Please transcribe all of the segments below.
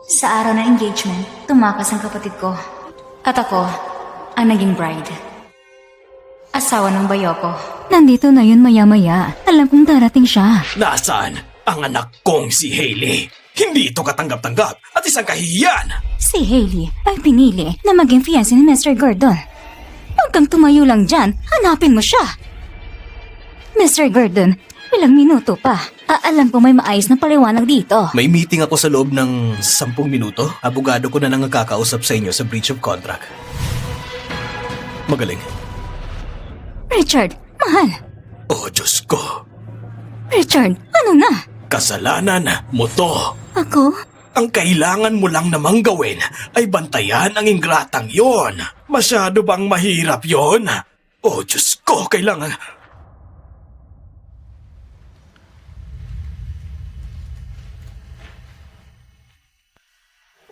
Sa araw ng engagement, tumakas ang kapatid ko. At ako, ang naging bride. Asawa ng bayo ko. Nandito na yun maya-maya. Alam kong darating siya. Nasaan ang anak kong si Hailey? Hindi ito katanggap-tanggap at isang kahihiyan! Si Hailey ay pinili na maging fiancé ni Mr. Gordon. Huwag kang tumayo lang dyan. Hanapin mo siya. Mr. Gordon, ilang minuto pa. Alam ko may maayos na paliwanag dito. May meeting ako sa loob ng 10 minuto. Abogado ko na nang kakausap sa inyo sa breach of contract. Magaling. Richard, mahal. Oh, Diyos ko. Richard, ano na? Kasalanan mo to. Ako? Ang kailangan mo lang namang gawin ay bantayan ang ingratang yon. Masyado bang mahirap yon? Oh, Diyos ko, kailangan...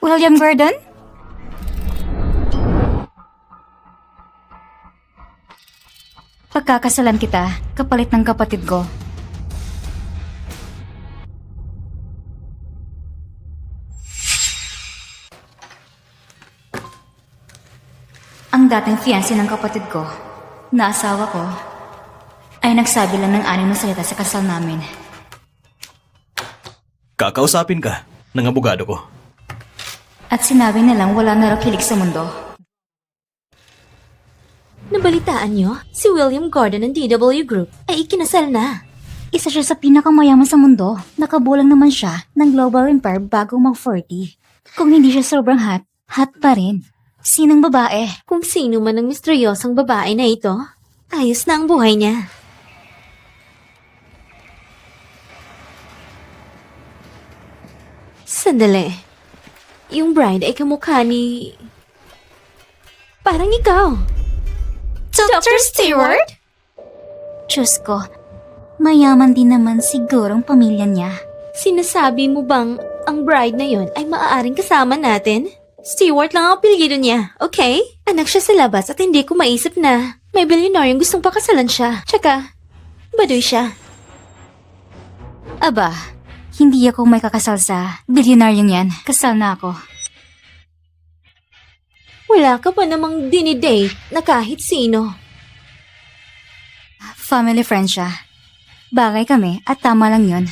William Gordon? Pagkakasalan kita, kapalit ng kapatid ko. Ang dating fiancé ng kapatid ko, na asawa ko, ay nagsabi lang ng 6 na salita sa kasal namin. Kakausapin ka ng abogado ko. At sinabi nilang wala na raw kilig sa mundo. Nabalitaan niyo, si William Gordon ng DW Group ay ikinasal na. Isa siya sa pinakamayaman sa mundo. Nakabulang naman siya ng Global Empire bago mag-40. Kung hindi siya sobrang hot, hot pa rin. Sinong babae? Kung sino man ang misteryosang babae na ito, ayos na ang buhay niya. Sandali. Yung bride ay kamukha ni... Parang ikaw. Dr. Stewart? Diyos ko, mayaman din naman sigurong pamilya niya. Sinasabi mo bang ang bride na yon ay maaaring kasama natin? Stewart lang ang apelyido niya, okay? Anak siya sa labas at hindi ko maisip na may bilyonaryong gustong pakasalan siya. Tsaka, baduy siya. Aba, hindi ako may kakasal sa bilyonaryong yan. Kasal na ako. Wala ka pa namang dinidate na kahit sino. Family friend siya. Bagay kami at tama lang yun.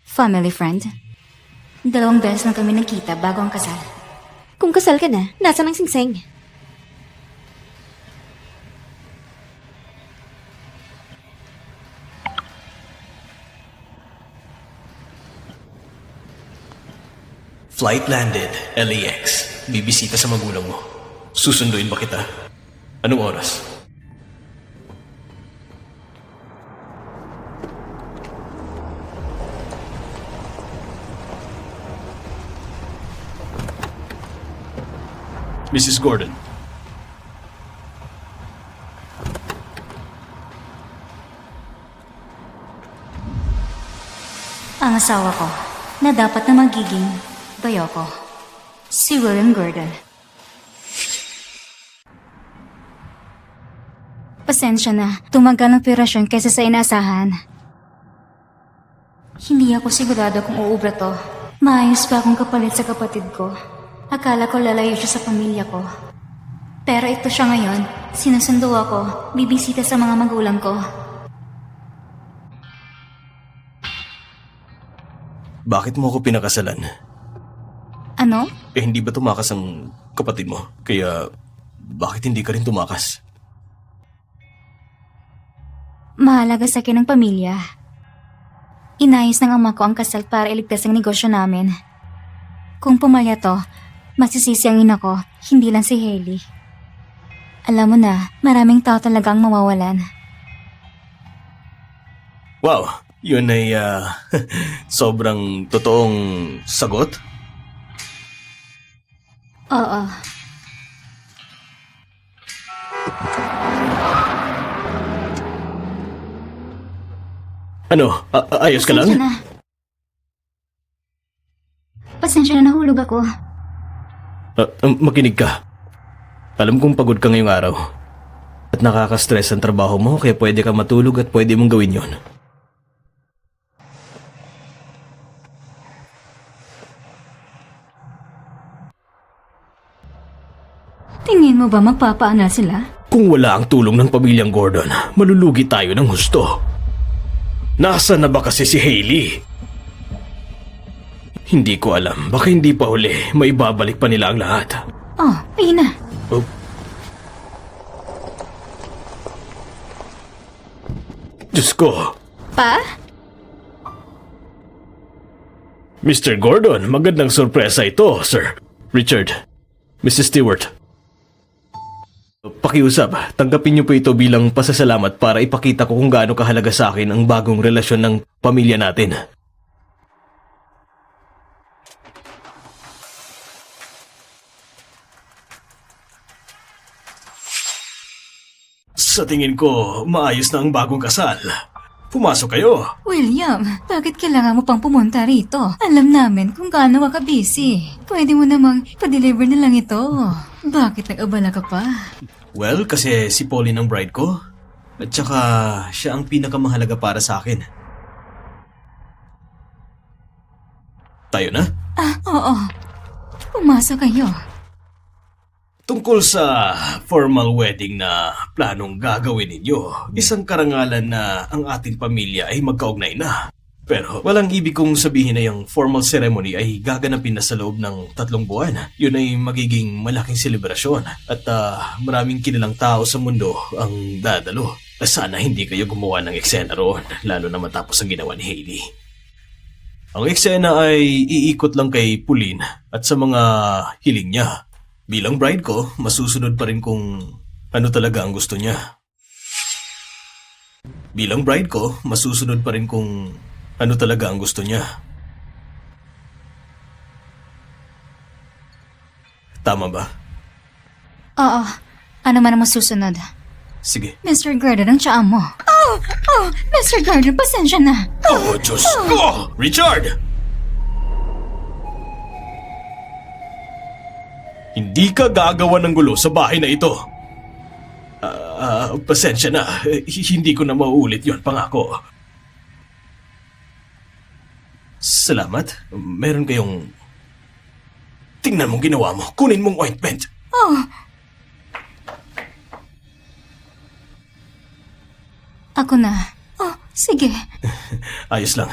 Family friend? 2 beses lang kami nagkita bago ang kasal. Kung kasal ka na, nasa ng singsing? Flight landed, LAX. Bibisita sa magulang mo. Susunduin ba kita? Anong oras? Mrs. Gordon. Ang asawa ko, na dapat na magiging bayo ko, si William Gordon. Pasensya na, tumagal ng operasyon kaysa sa inaasahan. Hindi ako sigurado kung uubra to. Maayos pa akong kapalit sa kapatid ko. Akala ko lalayo siya sa pamilya ko. Pero ito siya ngayon, sinusundo ako, bibisita sa mga magulang ko. Bakit mo ako pinakasalan? Ano? Hindi ba tumakas ang kapatid mo? Kaya, bakit hindi ka rin tumakas? Mahalaga sa akin ang pamilya. Inayos ng ama ko ang kasal para iligtas ang negosyo namin. Kung pumalya to, masisisi ang ina ko, hindi lang si Hailey. Alam mo na, maraming tao talagang mawawalan. Wow, yun ay sobrang totoong sagot. Oo. Ano, ayos ka lang? Pasensya na. Pasensya na, nahulog ako. Makinig ka. Alam kong pagod ka ngayong araw. At nakaka-stress ang trabaho mo, kaya pwede ka matulog at pwede mong gawin yon. Tingin mo ba magpapaanal sila? Kung wala ang tulong ng pamilyang Gordon, malulugi tayo ng husto. Nasaan na ba kasi si Hailey? Hindi ko alam. Baka hindi pa huli. Maibabalik pa nila ang lahat. Oh, ayun na. Oh. Diyos ko. Pa? Mr. Gordon, magandang sorpresa ito, Sir. Richard, Mrs. Stewart. Pakiusap, tanggapin niyo po ito bilang pasasalamat para ipakita ko kung gaano kahalaga sa akin ang bagong relasyon ng pamilya natin. Sa tingin ko, maayos na ang bagong kasal. Pumasok kayo. William, bakit kailangan mo pang pumunta rito? Alam namin kung gaano ka busy. Pwede mo namang pa-deliver na lang ito. Bakit nag-abala ka pa? Well, kasi si Pauline ang bride ko. At saka siya ang pinakamahalaga para sa akin. Tayo na? Oo. Pumasok kayo. Tungkol sa formal wedding na planong gagawin ninyo, isang karangalan na ang ating pamilya ay magkaugnay na. Pero walang ibig kong sabihin na yung formal ceremony ay gaganapin na sa loob ng 3 buwan. Yun ay magiging malaking selebrasyon at maraming kilalang tao sa mundo ang dadalo. Sana hindi kayo gumawa ng eksena roon, lalo na matapos ang ginawa ni Hailey. Ang eksena ay iikot lang kay Pauline at sa mga hiling niya. Bilang bride ko, masusunod pa rin kung ano talaga ang gusto niya. Bilang bride ko, masusunod pa rin kung ano talaga ang gusto niya. Tama ba? Oo. Ano man ang masusunod? Sige. Mr. Gordon, ang tiyaan mo. Oh! Mr. Gordon, pasensya na. Oh, Diyos ko! Richard! Hindi ka gagawa ng gulo sa bahay na ito. Pasensya na. Hindi ko na mauulit yon, pangako. Salamat. Meron kayong... Tingnan mong ginawa mo. Kunin mong ointment. Ako na. Oh, sige. Ayos lang.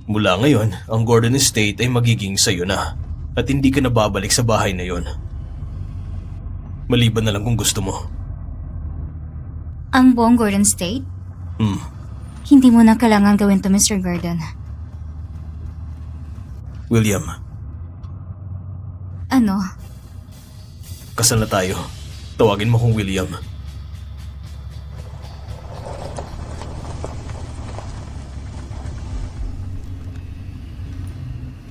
Mula ngayon, ang Gordon Estate ay magiging sayo na at hindi ka na babalik sa bahay na yon. Maliban na lang kung gusto mo. Ang buong Gordon State? Hmm. Hindi mo na kailangan gawin to, Mr. Gordon. William, Ano? kasal na tayo. Tawagin mo kong William.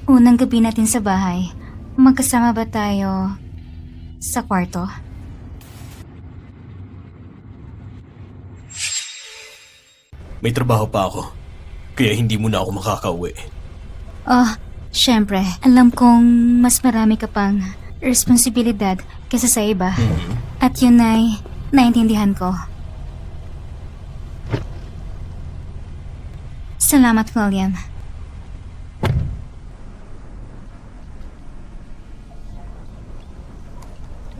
Unang gabi natin sa bahay, magkasama ba tayo sa kwarto? May trabaho pa ako, kaya hindi mo na ako makakauwi. Oh, syempre, alam kong mas marami ka pang responsibilidad kaysa sa iba. At yun ay naintindihan ko. Salamat, William.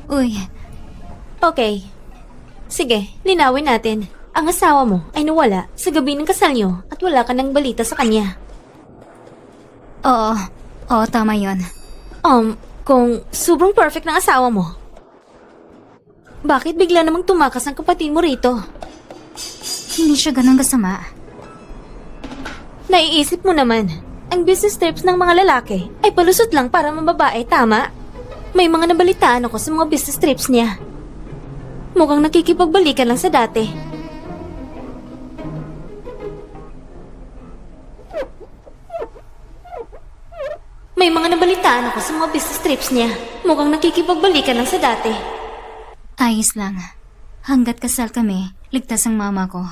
Uy, Okay. Sige, linawin natin. Ang asawa mo ay nawala sa gabi ng kasal niyo at wala ka ng balita sa kanya. oo. Oo, tama yun. Kung sobrang perfect ng asawa mo, bakit bigla namang tumakas ang kapatid mo rito? Hindi siya ganun kasama. Naiisip mo naman, ang business trips ng mga lalaki ay palusot lang para mababae, tama? May mga nabalitaan ako sa mga business trips niya. Mukhang nakikipagbalikan lang sa dati. May mga nabalitaan ako sa mga business trips niya. Mukhang nakikipagbalikan lang sa dati. Ayos lang. Hanggat kasal kami, ligtas ang mama ko.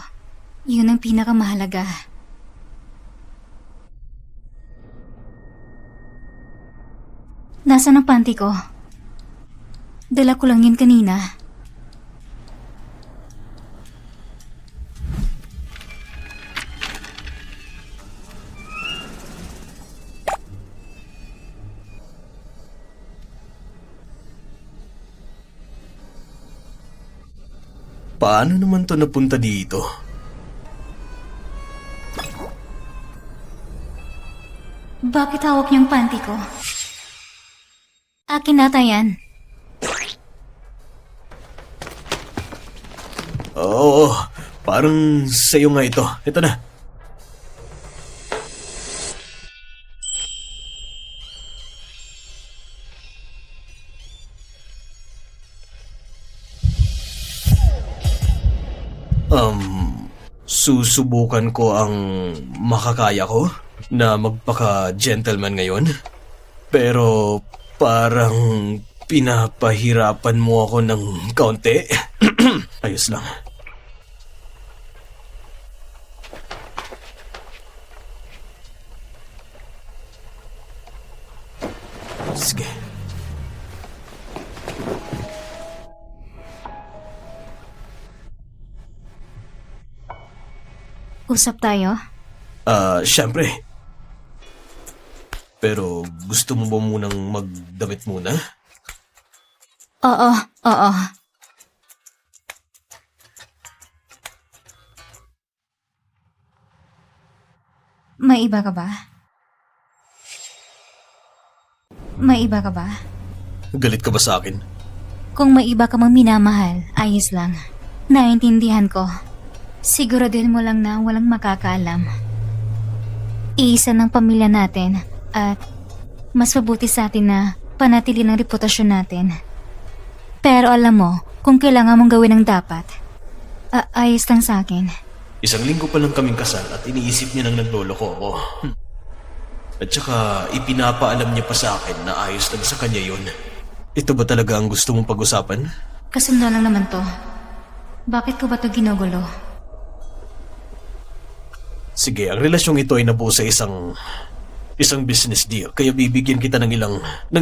Yun ang pinakamahalaga. Nasaan ang panty ko? Dala ko lang yun kanina. Paano naman to napunta dito? Bakit hawak niyang panty ko? Akin nata yan. Oo, parang sa'yo nga ito. Ito na. Susubukan ko ang makakaya ko na magpaka-gentleman ngayon. Pero parang pinapahirapan mo ako ng kaunti. Ayos lang. Sige. Usap tayo? Syempre. Pero gusto mo ba munang magdamit muna? Oo, oo. May iba ka ba? May iba ka ba? Galit ka ba sa akin? Kung may iba ka mang minamahal, ayos lang. Naintindihan ko. Siguraduhin mo lang na walang makakaalam. Iisa ng pamilya natin at mas mabuti sa atin na panatili ng reputasyon natin. Pero alam mo, kung kailangan mong gawin ang dapat, ayos lang sa akin. 1 linggo pa lang kaming kasal at iniisip niya nang nagloloko ako. At saka ipinapaalam niya pa sa akin na ayos lang sa kanya yun. Ito ba talaga ang gusto mong pag-usapan? Kasundo lang naman to. Bakit ko ba to ginugulo? Sige, ang relasyong ito ay nabuo sa isang business deal. Kaya bibigyan kita ng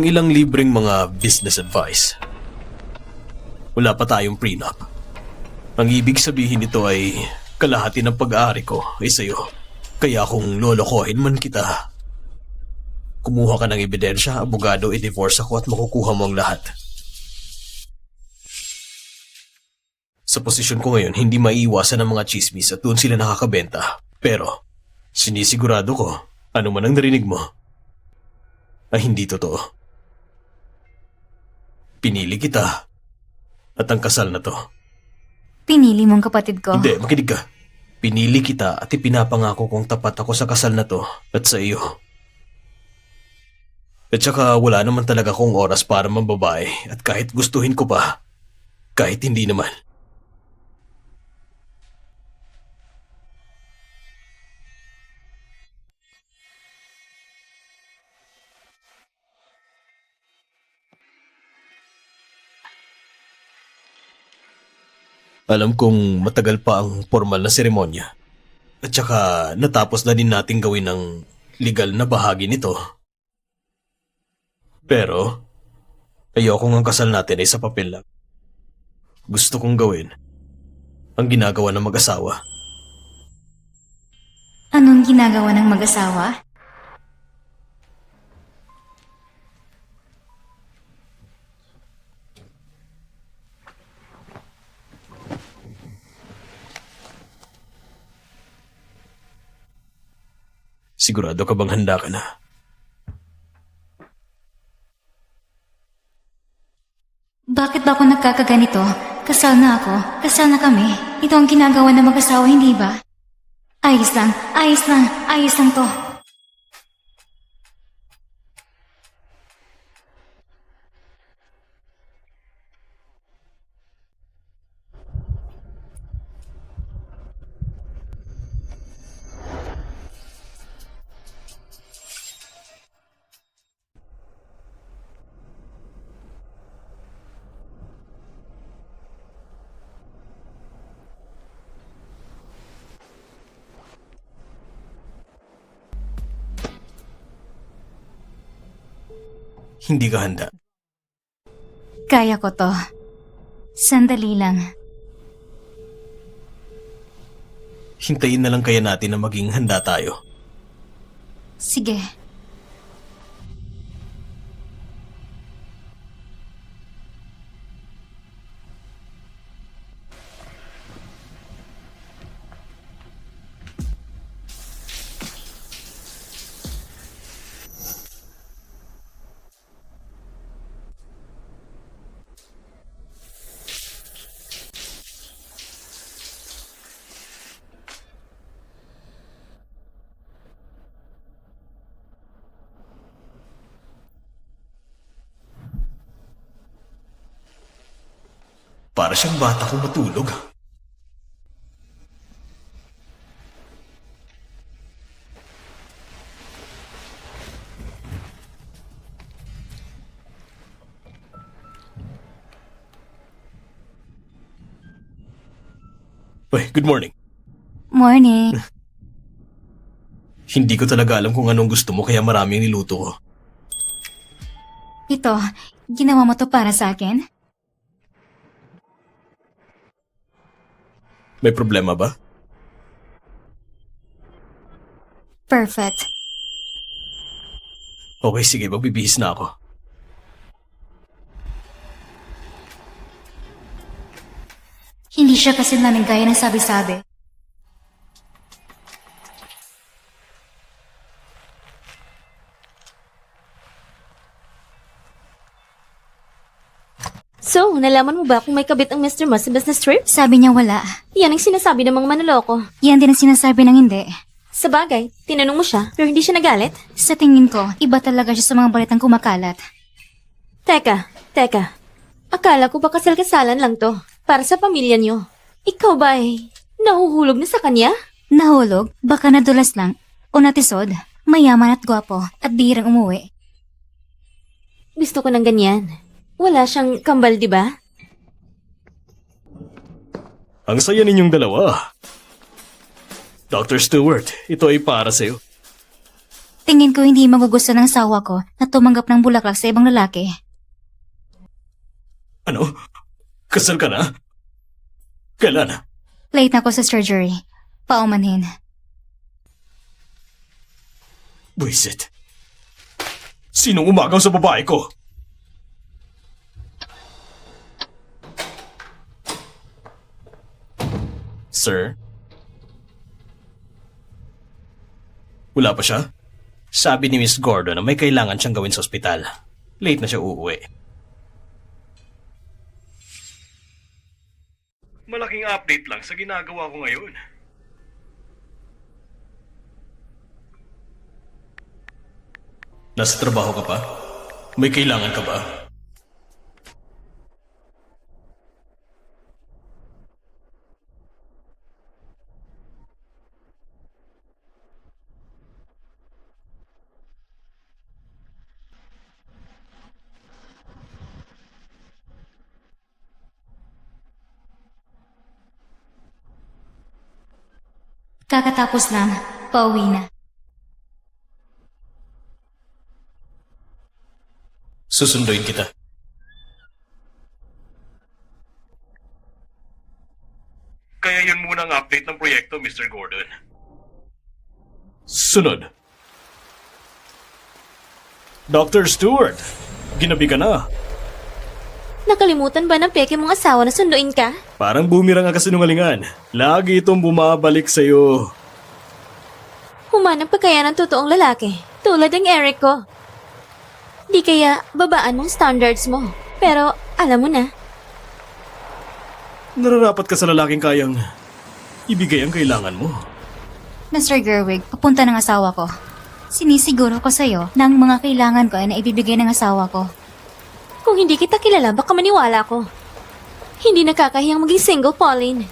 ilang libreng mga business advice. Wala pa tayong prenup. Ang ibig sabihin nito ay kalahati ng pag-aari ko ay sa'yo. Kaya kung lolokohin man kita, kumuha ka ng ebidensya, abogado, i-divorce ako at makukuha mo ang lahat. Sa posisyon ko ngayon, hindi maiiwasan ang mga chismis at doon sila nakakabenta. Pero, sinisigurado ko, ano man ang narinig mo, ay hindi totoo. Pinili kita at ang kasal na to. Pinili mong kapatid ko. Hindi, makinig ka. Pinili kita at ipinapangako kong tapat ako sa kasal na to at sa iyo. At saka wala naman talaga akong oras para mambabae at kahit gustuhin ko pa, kahit hindi naman. Alam kong matagal pa ang formal na seremonya. At saka natapos na din natin gawin ang legal na bahagi nito. Pero, ayokong ang kasal natin ay sa papel lang. Gusto kong gawin ang ginagawa ng mag-asawa. Anong ginagawa ng mag-asawa? Sigurado ka bang handa ka na? Bakit ba ako nagkakaganito? Kasal na ako. Kasal na kami. Ito ang ginagawa ng mag-asawa, hindi ba? Ayos lang. Ayos lang. Ayos lang to. hindi ka handa. Kaya ko to. Sandali lang. Hintayin na lang kaya natin na maging handa tayo. Sige. Para siyang bata kung matulog. Uy, good morning. Morning. Hindi ko talaga alam kung anong gusto mo kaya maraming niluto ko. Ito, ginawa mo to para sa akin? May problema ba? Perfect. Okay, sige, magbibihis na ako. Hindi siya kasi namin gaya ng sabi-sabi. So, nalaman mo ba kung may kabit ang Mr. Moss sa business trip? Sabi niya wala. Yan ang sinasabi ng mga manloloko. Yan din ang sinasabi ng hindi. Sa bagay, tinanong mo siya, pero hindi siya nagalit? Sa tingin ko, iba talaga siya sa mga balitang kumakalat. Teka. Akala ko ba kasal-kasalan lang to, para sa pamilya niyo. Ikaw ba nahuhulog na sa kanya? Nahulog, baka nadulas lang, o natisod, mayaman at gwapo, at bihirang umuwi. Gusto ko ng ganyan. Wala siyang kambal, di ba? Ang saya ninyong dalawa. Dr. Stewart, ito ay para sa'yo. Tingin ko hindi magugusto ng asawa ko na tumanggap ng bulaklak sa ibang lalaki. Ano? Kasal ka na? Kailan? Late na ako sa surgery. Paumanhin. Buisit. Sinong umagaw sa babae ko? Sir? Wala pa siya? Sabi ni Miss Gordon na may kailangan siyang gawin sa ospital. Late na siya uuwi. Malaking update lang sa ginagawa ko ngayon. Nasa trabaho ka pa? May kailangan ka ba? Kakatapos lang, pauwi na. Susunduin kita. Kaya yun muna ang update ng proyekto, Mr. Gordon. Sunod. Dr. Stewart, ginabi ka na. Nakalimutan ba ng peke mong asawa na sunduin ka? Parang boomerang ang kasinungalingan. Lagi itong bumabalik sa'yo. Humanap pa kaya ng totoong lalaki, tulad ng Eric ko. Di kaya babaan mong standards mo. Pero alam mo na, Nararapat ka sa lalaking kayang ibigay ang kailangan mo. Mr. Gerwig, papunta ng asawa ko. Sinisiguro ko sa'yo na ang mga kailangan ko ay naibibigay ng asawa ko. kung hindi kita kilala baka maniwala ko. Hindi nakakahiyang maging single, Pauline.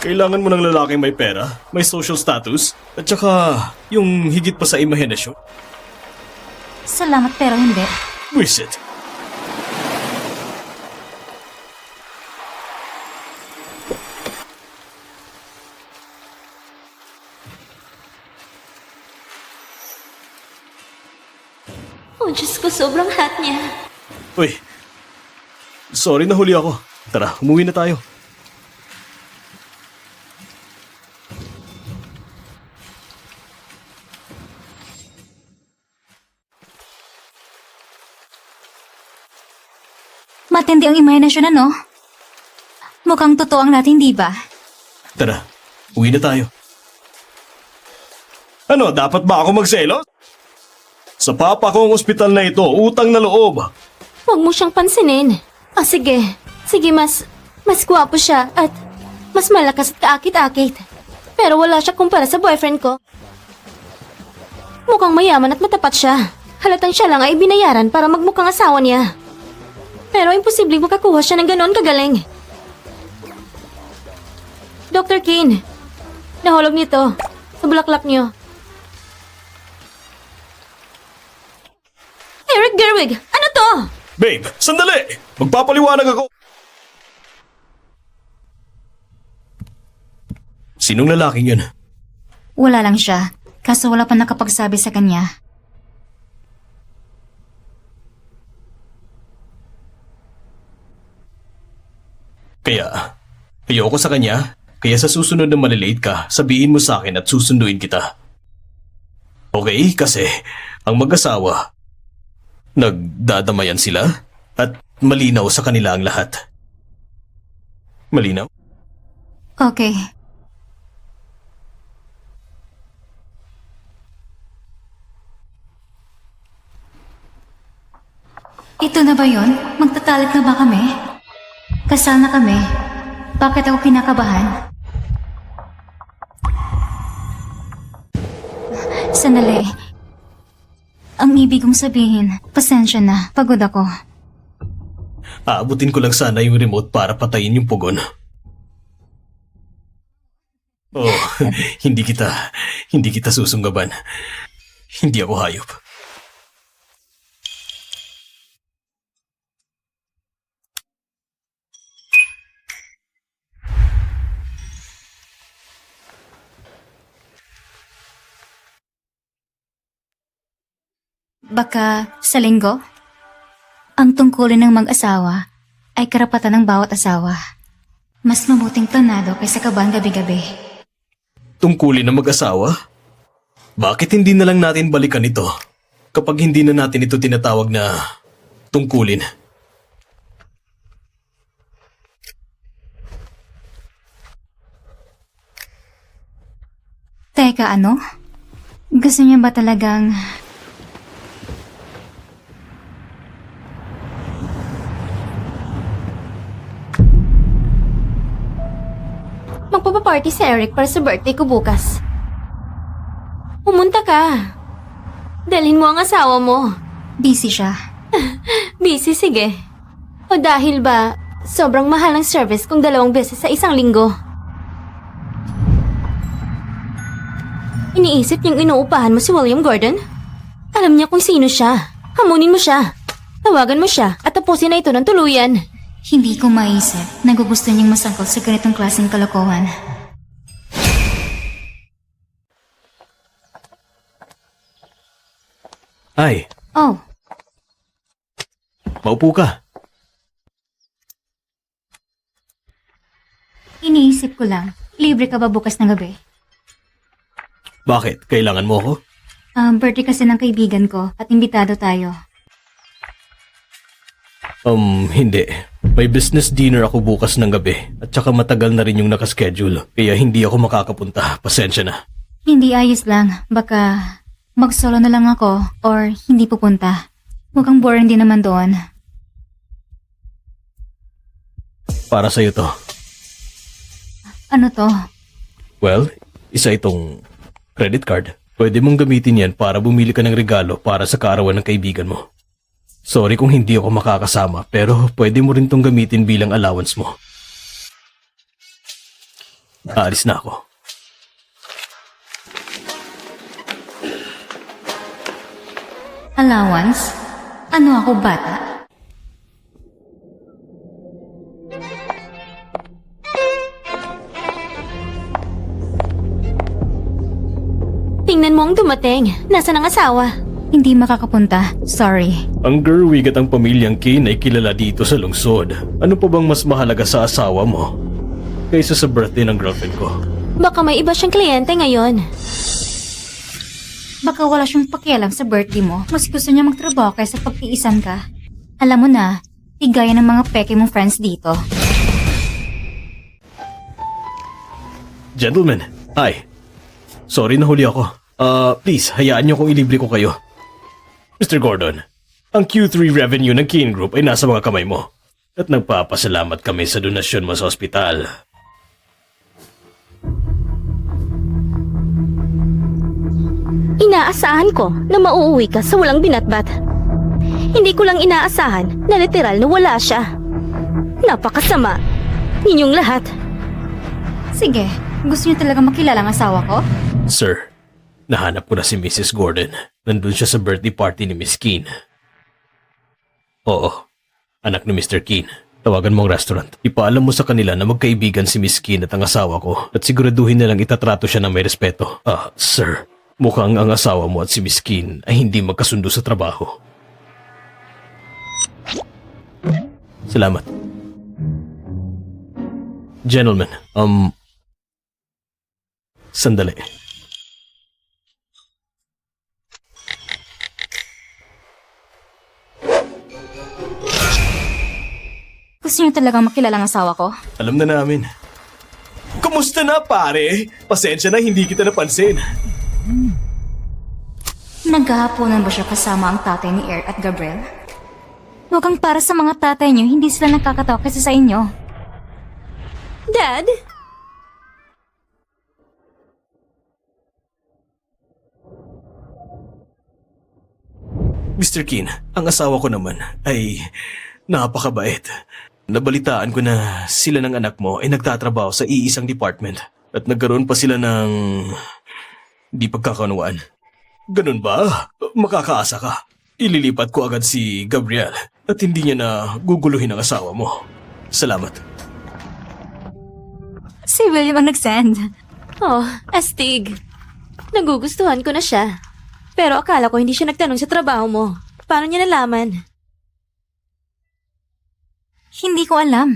Kailangan mo ng lalaking may pera, may social status, at saka yung higit pa sa imahinasyon. Salamat pero hindi. Visit. Oh Diyos ko, sobrang hot niya. Uy, sorry na huli ako. Tara, umuwi na tayo. Matindi ang imahinasyon, ano? Mukhang totoo ang lahat, hindi ba? Tara, uwi na tayo. Ano, dapat ba ako magselos? Sa papa ko ang ospital na ito, utang na loob. Huwag mo siyang pansinin. Sige. Sige, mas gwapo siya at mas malakas at kaakit-akit. Pero wala siya kumpara sa boyfriend ko. Mukhang mayaman at matapat siya. Halatang siya lang ay binayaran para magmukhang asawa niya. Pero imposibleng makakuha siya ng ganoon kagaling. Dr. Kane, nahulog niyo to sa bulaklak niyo. Eric Gerwig, ano to? Babe, sandali! Magpapaliwanag ako! Sinong lalaking yun? Wala lang siya, kaso wala pa nakapagsabi sa kanya. Kaya, ayoko sa kanya. Kaya sa susunod na malilate ka, sabihin mo sa akin at susunduin kita. Okay? Kasi, ang mag-asawa, nagdadamayan sila at malinaw sa kanila ang lahat. Malinaw? Okay. Ito na ba yun? Magtatalik na ba kami? Kasal na kami. Bakit ako kinakabahan? Sandali. Ang ibig kong sabihin, pasensya na, pagod ako. Aabutin ko lang sana yung remote para patayin yung pugon. Oh, hindi kita susunggaban. Hindi ako hayop. Baka sa linggo? Ang tungkulin ng mag-asawa ay karapatan ng bawat asawa. Mas mabuting planado kaysa kabahan gabi-gabi. Tungkulin na mag-asawa? Bakit hindi na lang natin balikan ito kapag hindi na natin ito tinatawag na tungkulin? Teka, ano? Gusto niya ba talagang... Magpapaparty si Eric para sa birthday ko bukas. Pumunta ka. Dalhin mo ang asawa mo. busy siya? Busy, sige. O dahil ba, sobrang mahal ng service kung 2 beses sa isang linggo. Iniisip niyang inuupahan mo si William Gordon? Alam niya kung sino siya. Hamunin mo siya. Tawagan mo siya at tapusin na ito ng tuluyan. Hindi ko maisip na gusto niyang masangkot sa ganitong klaseng kalokohan. Ay, Oh, maupo ka. iniisip ko lang, libre ka ba bukas ng gabi? Bakit? Kailangan mo ako? Birthday kasi ng kaibigan ko at imbitado tayo. Hindi. May business dinner ako bukas ng gabi at saka matagal na rin yung nakaschedule. Kaya hindi ako makakapunta. Pasensya na. Hindi ayos lang, baka mag-solo na lang ako or hindi pupunta. Mukhang boring din naman doon. Para sa'yo to. Ano to? Well, isa itong credit card. Pwede mong gamitin yan para bumili ka ng regalo para sa kaarawan ng kaibigan mo. Sorry kung hindi ako makakasama, pero pwede mo rin tong gamitin bilang allowance mo. Aalis na ako. Allowance? Ano ako, bata? Tingnan mo ang dumating. Nasaan ang asawa? Hindi makakapunta. Sorry. Ang Gerwig at ang pamilyang Kane ay kilala dito sa lungsod. Ano pa bang mas mahalaga sa asawa mo kaysa sa birthday ng girlfriend ko? Baka may iba siyang kliyente ngayon. Baka wala siyang pakialam sa birthday mo. Mas gusto niya magtrabaho kaysa pagtiisan ka. Alam mo na, igaya ng mga peke mong friends dito. Gentlemen, hi. Sorry na huli ako. Please, hayaan niyo kung ilibre ko kayo. Mr. Gordon, ang Q3 revenue ng Kane Group ay nasa mga kamay mo. At nagpapasalamat kami sa donasyon mo sa ospital. Inaasahan ko na mauuwi ka sa walang binatbat. Hindi ko lang inaasahan na literal na wala siya. Napakasama. Ninyong lahat. Sige, gusto niyo talaga makilala ang asawa ko? Sir, nahanap ko na si Mrs. Gordon. Nandun siya sa birthday party ni Miss Keane. Oo, anak ni Mr. Keane. Tawagan mo ang restaurant. Ipaalam mo sa kanila na magkaibigan si Miss Keane at ang asawa ko at siguraduhin nilang itatrato siya ng may respeto. Sir, mukhang ang asawa mo at si Miss Keane ay hindi magkasundo sa trabaho. Salamat. Gentlemen, sandali. Gusto niyo talagang makilala ang asawa ko? Alam na namin. Kumusta na, pare? Pasensya na hindi kita napansin. Naghahaponan ba siya kasama ang tatay ni Air at Gabriel? Huwag kang para sa mga tatay niyo, hindi sila nakakatawa kasi sa inyo. Dad? Mr. Keane, ang asawa ko naman ay napakabait. Nabalitaan ko na sila ng anak mo ay nagtatrabaho sa iisang department at nagkaroon pa sila ng di pagkakaunawaan. Ganun ba? Makakaasa ka. Ililipat ko agad si Gabriel at hindi niya na guguluhin ang asawa mo. Salamat. Si William ang nag-send. Oh, astig. Nagugustuhan ko na siya. Pero akala ko hindi siya nagtanong sa trabaho mo. Paano niya nalaman? Hindi ko alam.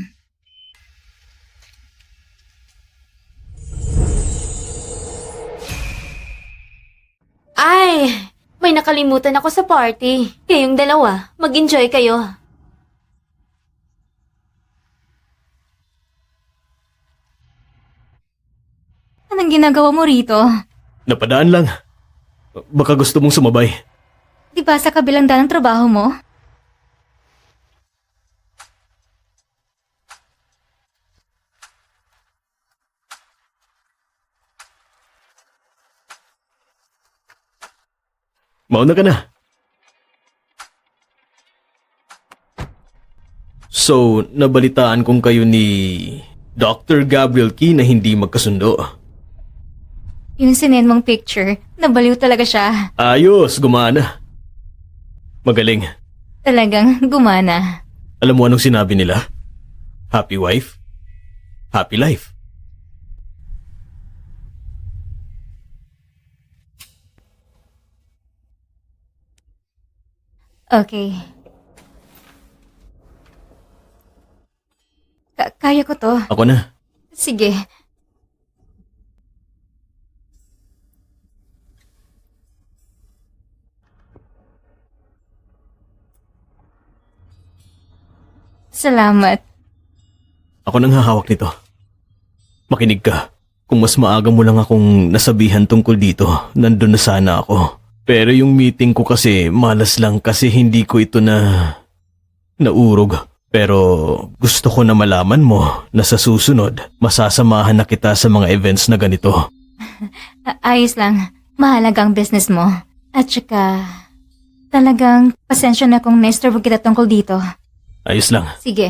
Ay, may nakalimutan ako sa party. Kayong dalawa, mag-enjoy kayo. Anong ginagawa mo rito? Napadaan lang. Baka gusto mong sumabay. Di ba sa kabilang daan ng trabaho mo? Mauna ka na. So, nabalitaan kong kayo ni Dr. Gabriel Key na hindi magkasundo. Yung sinend mong picture, nabaliw talaga siya. Ayos, gumana. Magaling. Talagang gumana. Alam mo anong sinabi nila? Happy wife, happy life. Okay. Kaya ko to. Ako na. Sige. Salamat. Ako nang hahawak nito. Makinig ka. Kung mas maaga mo lang akong nasabihan tungkol dito, nandun na sana ako. Pero yung meeting ko kasi malas lang kasi hindi ko ito naurog. Pero gusto ko na malaman mo na sa susunod, masasamahan na kita sa mga events na ganito. Ayos lang. Mahalaga ang business mo. At saka, talagang pasensya na kung na-istorbo kita tungkol dito. Ayos lang. Sige.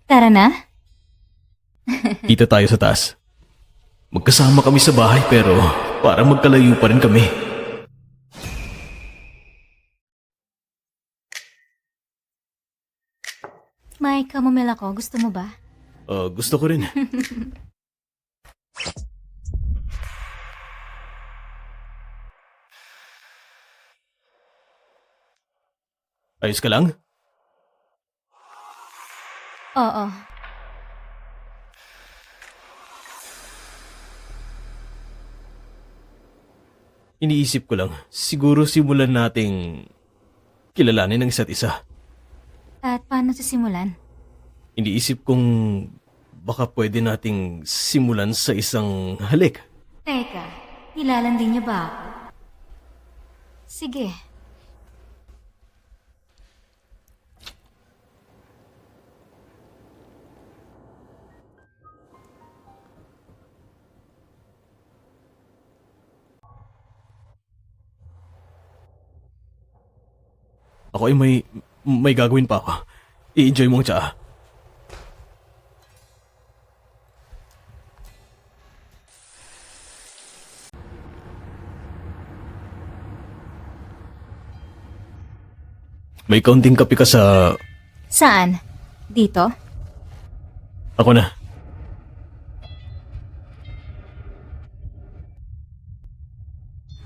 Tara na. Kita tayo sa taas. Magkasama kami sa bahay pero parang magkalayo pa rin kami. May chamomile ako. Gusto mo ba? Gusto ko rin. Ayos ka lang? Oo. Iniisip ko lang, siguro simulan nating kilalanin ng isa't isa. At paano sisimulan? Iniisip kong baka pwede nating simulan sa isang halik. Teka, nilalandi niya ba ako? Sige. Ako ay may gagawin pa ako. I-enjoy mo ang tsaa. May kaunting kape ka sa... Saan? Dito? Ako na.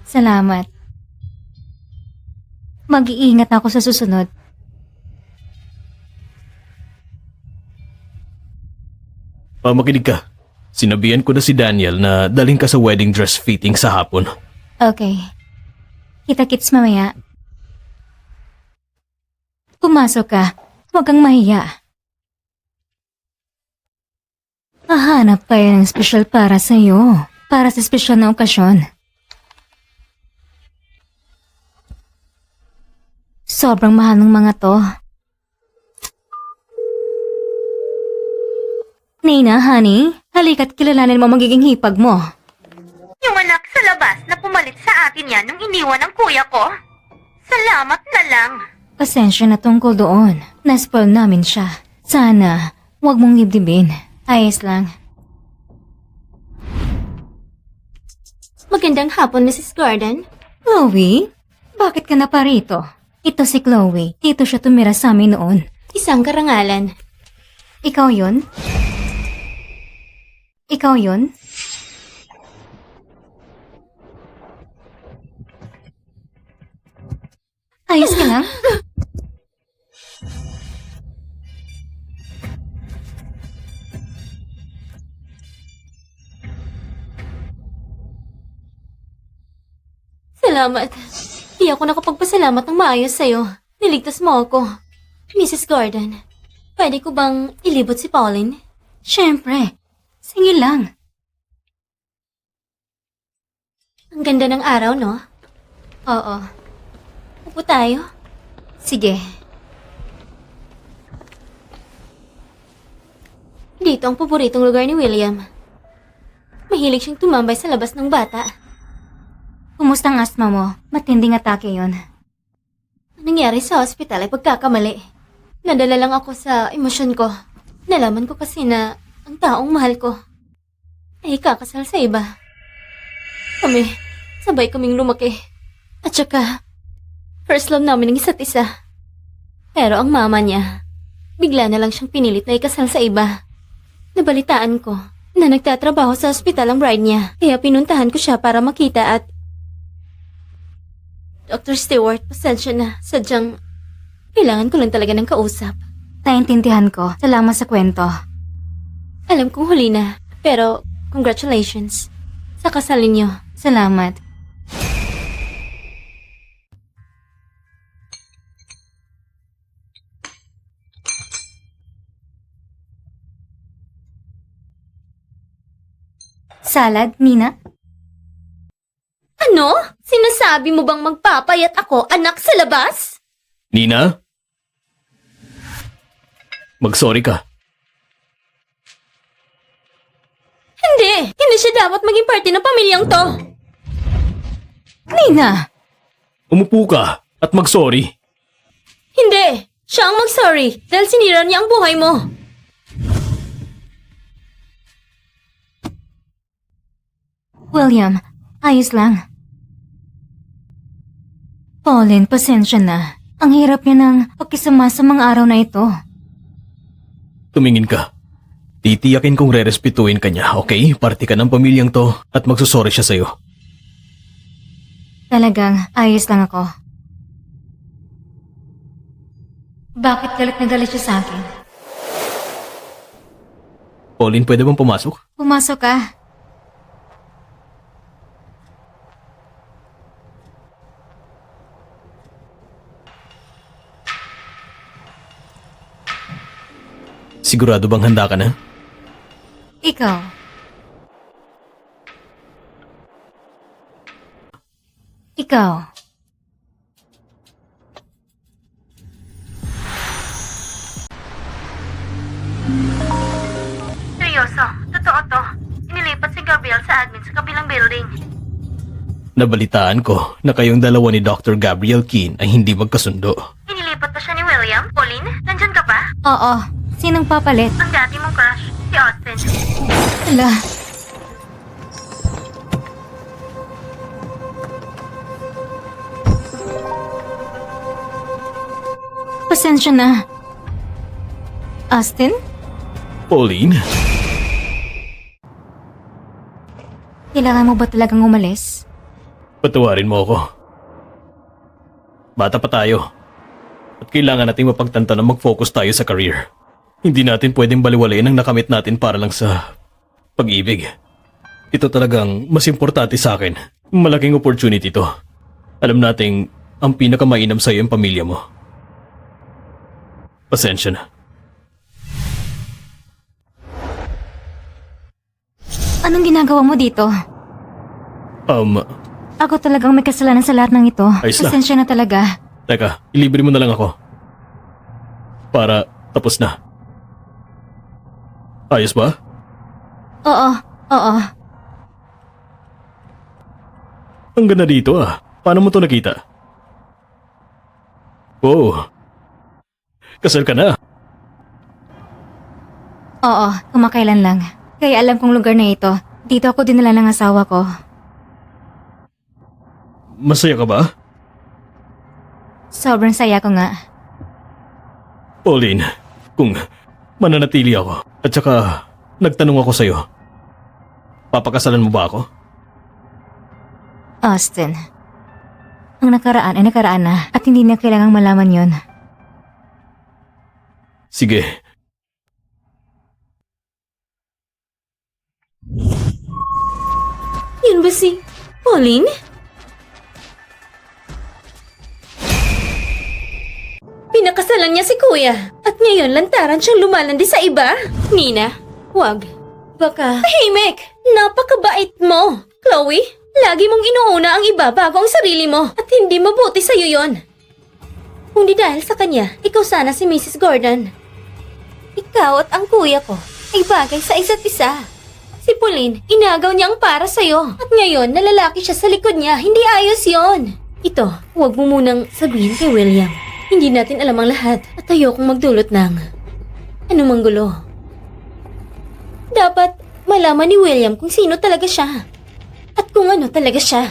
Salamat. Mag-iingat ako sa susunod. Makinig ka. Sinabihan ko na si Daniel na dalhin ka sa wedding dress fitting sa hapon. Okay. Kita-kits mamaya. Pumasok ka. Huwag kang mahiya. Hahanap tayo ng special para sa'yo. Para sa special na okasyon. Sobrang mahal ng mga to. Nina, honey, halika't kilalanin mo magiging hipag mo. Yung anak sa labas na pumalit sa atin yan nung iniwan ng kuya ko. Salamat na lang. Pasensya na tungkol doon. Naspoil namin siya. Sana, huwag mong dibdibin. Ayos lang. Magandang hapon, Mrs. Gordon. Chloe, bakit ka na pa rito? Ito si Chloe. Dito siya tumira sa amin noon. Isang karangalan. Ikaw yun? Ikaw yun? Ayos ka lang? Salamat. Di ako nakapagpasalamat ng maayos sa'yo. Niligtas mo ako. Mrs. Gordon, pwede ko bang ilibot si Pauline? Siyempre. Sige lang. Ang ganda ng araw, no? Oo. Upo tayo. Sige. Dito ang paboritong lugar ni William. Mahilig siyang tumambay sa labas ng bata. Kumusta ang asthma mo? Matinding atake yon. Ang nangyari sa ospital ay pagkakamali. Nadala lang ako sa emosyon ko. Nalaman ko kasi na ang taong mahal ko ay kakasal sa iba. Sabay kaming lumaki. At saka, first love namin ng isa't isa. Pero ang mama niya, bigla na lang siyang pinilit na ikasal sa iba. Nabalitaan ko na nagtatrabaho sa ospital ang bride niya. Kaya pinuntahan ko siya para makita at... Dr. Stewart, pasensya na. Sadyang, kailangan ko lang talaga ng kausap. Naintindihan ko. Salamat sa kwento. Alam kong huli na, pero congratulations sa kasal ninyo. Salamat. Salad, Nina? Ano? Sinasabi mo bang magpapayat ako, anak sa labas? Nina? Mag-sorry ka. Hindi siya dapat maging parte ng pamilyang to. Nina! Umupo ka at mag-sorry. Hindi, siya ang mag-sorry dahil sinira niya ang buhay mo. William, ayos lang. Pauline, pasensya na. Ang hirap niya ng pakisama sa mga araw na ito. Tumingin ka. Titiyakin kong re-respetuin ka niya, okay? Parte ka ng pamilyang to at magsusorry siya sa'yo. Talagang ayos lang ako. Bakit galit na galit siya sa akin? Pauline, pwede bang pumasok? Pumasok ka. Sigurado bang handa ka na? Ikaw. Ikaw. Seryoso, totoo to. Inilipat si Gabriel sa admin sa kabilang building. Nabalitaan ko na kayong dalawa ni Dr. Gabriel Keane ay hindi magkasundo. Inilipat pa siya ni William? Pauline, nandyan ka pa? Oo. Sinong papalit? Ang dati mong crush, si Austin. Ala. Pasensya na. Austin? Pauline? Kailangan mo ba talagang umalis? Patawarin mo ako. Bata pa tayo. At kailangan nating mapagtanto na mag-focus tayo sa career. Hindi natin pwedeng baliwalayin ang nakamit natin para lang sa pag-ibig. Ito talagang mas importante sa akin. Malaking opportunity to. Alam nating ang pinakamainam sa'yo ang pamilya mo. Pasensya na. Anong ginagawa mo dito? Teka, Ako talagang may kasalanan sa lahat ng ito. Ayos lang. Pasensya na talaga. ilibre mo na lang ako. Para tapos na. Ayos ba? Oo, oo. Ang ganda dito ah. Paano mo to nakita? Oh. Kasal ka na. Oo, kumakailan lang. Kaya alam kong lugar na ito. Dito ako dinala ng asawa ko. Masaya ka ba? Sobrang saya ko nga. Pauline, kung mananatili ako at saka nagtanong ako sa'yo, papakasalan mo ba ako? Austin. Ang nakaraan ay nakaraan na at hindi na kailangang malaman yon. Sige. Yun ba si Pauline? Pinakasalan niya si Kuya. At ngayon lantaran siyang lumalandi sa iba. Nina, wag. Baka... Tahimik! Napakabait mo! Chloe, lagi mong inuuna ang iba bago ang sarili mo. At hindi mabuti sa'yo yon. Kung di dahil sa kanya, ikaw sana si Mrs. Gordon. Ikaw at ang kuya ko ay bagay sa isa't isa. Si Pauline, inagaw niya ang para sa'yo. At ngayon, nalalaki siya sa likod niya. Hindi ayos yon. Ito, huwag mo munang sabihin kay William. Hindi natin alam ang lahat at ayokong magdulot ng anumang gulo. Dapat malaman ni William kung sino talaga siya. At kung ano talaga siya.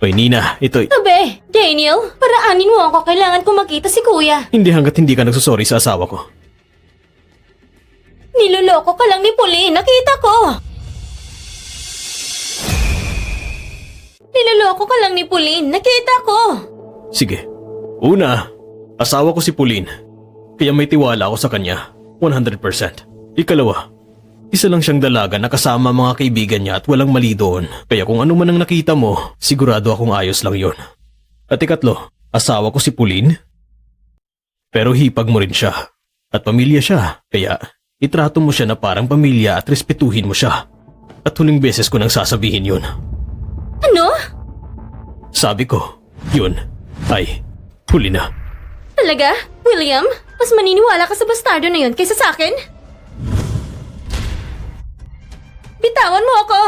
Oy Nina, ito... Tabi, Daniel, paraanin mo ako. Kailangan ko makita si Kuya. Hindi hanggat hindi ka nagsusorry sa asawa ko. Niloloko ka lang ni Pauline. Nakita ko. Niloloko ka lang ni Pauline. Nakita ko. Sige. Una, asawa ko si Pauline. Kaya may tiwala ako sa kanya. 100%. Ikalawa, isa lang siyang dalaga na kasama mga kaibigan niya at walang mali doon. Kaya kung ano man ang nakita mo, sigurado akong ayos lang yon. At ikatlo, asawa ko si Pauline. Pero hipag mo rin siya. At pamilya siya. Kaya itrato mo siya na parang pamilya at respetuhin mo siya. At huling beses ko nang sasabihin yun. Ano? Sabi ko, yun ay huli na. Talaga? William? Mas maniniwala ka sa bastardo na yun kaysa sa akin? Bitawan mo ako!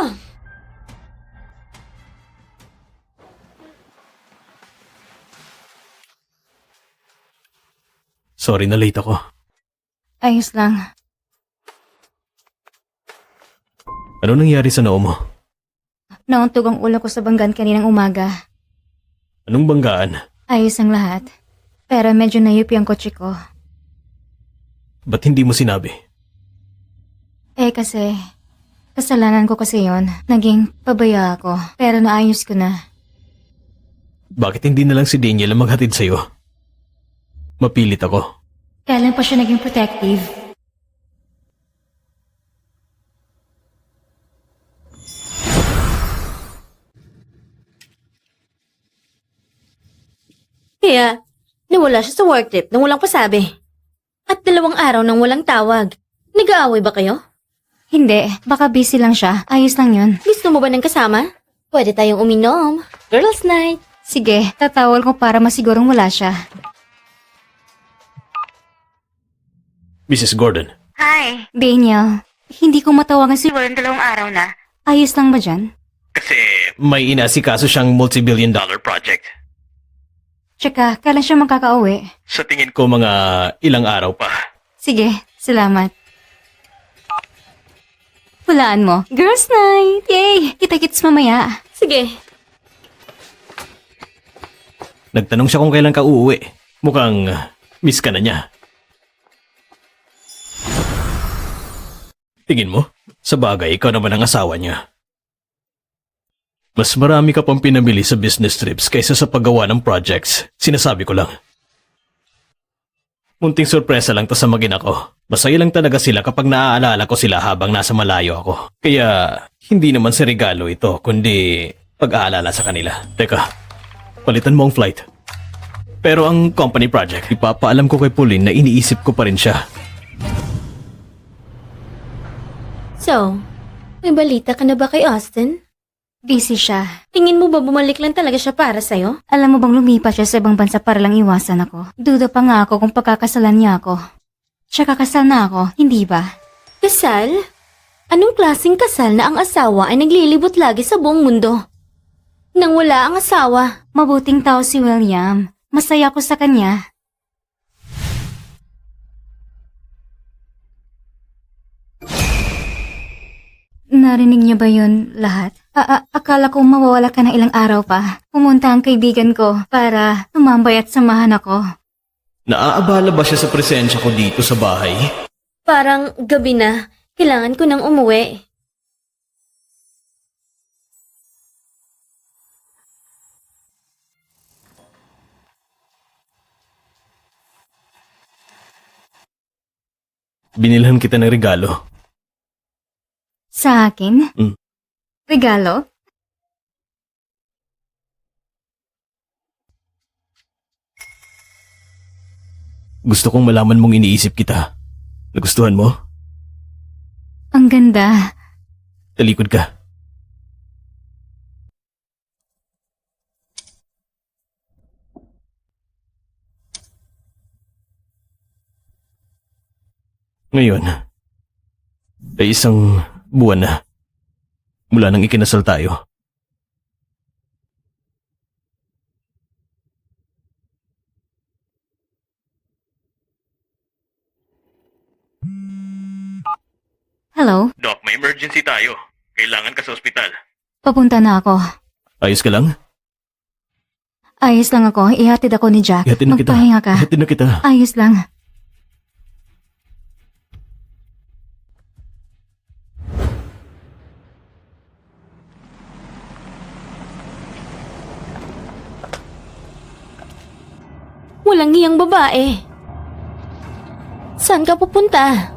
Sorry na late ako. Ayos lang. Ano nangyari sa noo mo? Nauntog ang ulo ko sa banggaan kaninang umaga. Anong banggaan? Ayos ang lahat. Pero medyo nayupi ang kotse ko. Ba't hindi mo sinabi? Kasi Kasalanan ko kasi yon. Naging pabaya ako. Pero naayos ko na. Bakit hindi na lang si Daniel ang maghatid sa'yo? Mapilit ako. Kailan pa siya naging protective? Kaya, nawala siya sa work trip nang walang pasabi. At 2 araw nang walang tawag. Nag-aaway ba kayo? Hindi. Baka busy lang siya. Ayos lang yun. Gusto mo ba ng kasama? Pwede tayong uminom. Girls' night. Sige, tatawal ko para masigurong wala siya. Mrs. Gordon, Hi. Daniel, hindi ko matawagan si Warren 2 araw na. Ayos lang ba dyan? kasi may inasikaso siyang multi-billion-dollar project. Tsaka, kailan siya magkakauwi? Sa tingin ko mga ilang araw pa. Sige, salamat. Hulaan mo. Girls' night! Yay! Kita-kits mamaya. Sige. Nagtanong siya kung kailan ka uuwi. Mukhang miss ka na niya. Tingin mo? Sa bagay, ikaw naman ang asawa niya. Mas marami ka pang pinamili sa business trips kaysa sa paggawa ng projects. Sinasabi ko lang. Munting sorpresa lang to sa magina ko. Masaya lang talaga sila kapag naaalala ko sila habang nasa malayo ako. Kaya, hindi naman sa regalo ito, kundi pag-aalala sa kanila. Teka, palitan mo ang flight. Pero ang company project, ipapaalam ko kay Pauline na iniisip ko pa rin siya. So, may balita ka na ba kay Austin? Busy siya. Tingin mo ba bumalik lang talaga siya para sa'yo? Alam mo bang lumipat siya sa ibang bansa para lang iwasan ako? Duda pa nga ako kung pagkakasalan niya ako. Siya kakasal na ako, hindi ba? Kasal? Anong klaseng kasal na ang asawa ay naglilibot lagi sa buong mundo? Nang wala ang asawa, Mabuting tao si William. Masaya ako sa kanya. Narinig niyo ba yun lahat? Akala ko mawawala ka ng ilang araw pa. Pumunta ang kaibigan ko para tumambay at samahan ako. Naaabala ba siya sa presensya ko dito sa bahay? parang gabi na. Kailangan ko nang umuwi. Binilhan kita ng regalo. Sa akin? Mm. Regalo? Gusto kong malaman mong iniisip kita. Nagustuhan mo? Ang ganda. Talikod ka. Ngayon, ay isang buwan na mula nang ikinasal tayo. Hello? Doc, may emergency tayo. Kailangan ka sa ospital. Papunta na ako. Ayos ka lang? Ayos lang ako. Ihatid ako ni Jack. Ihatid na kita. Magpahinga ka. Ihatid na kita. Ayos lang. Walang hiyang babae. Saan ka pupunta?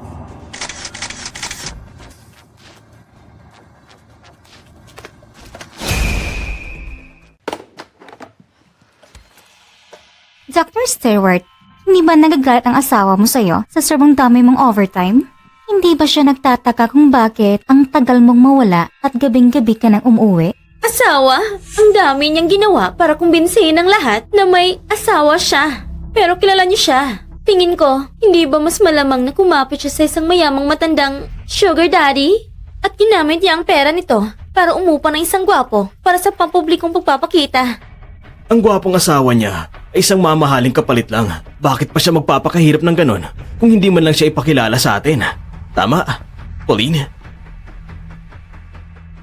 Dr. Stewart, hindi ba nagagalit ang asawa mo sa'yo sa sobrang dami mong overtime? Hindi ba siya nagtataka kung bakit ang tagal mong mawala at gabing-gabi ka nang umuwi? Asawa? Ang dami niyang ginawa para kumbinsihin ng lahat na may asawa siya. Pero kilala niyo siya. Tingin ko, hindi ba mas malamang na kumapit siya sa isang mayamang matandang sugar daddy? At ginamit niya ang pera nito para umupa ng isang gwapo para sa pampublikong pagpapakita. Ang gwapong asawa niya ay isang mamahaling kapalit lang. Bakit pa siya magpapakahirap ng ganon kung hindi man lang siya ipakilala sa atin? Tama, Pauline.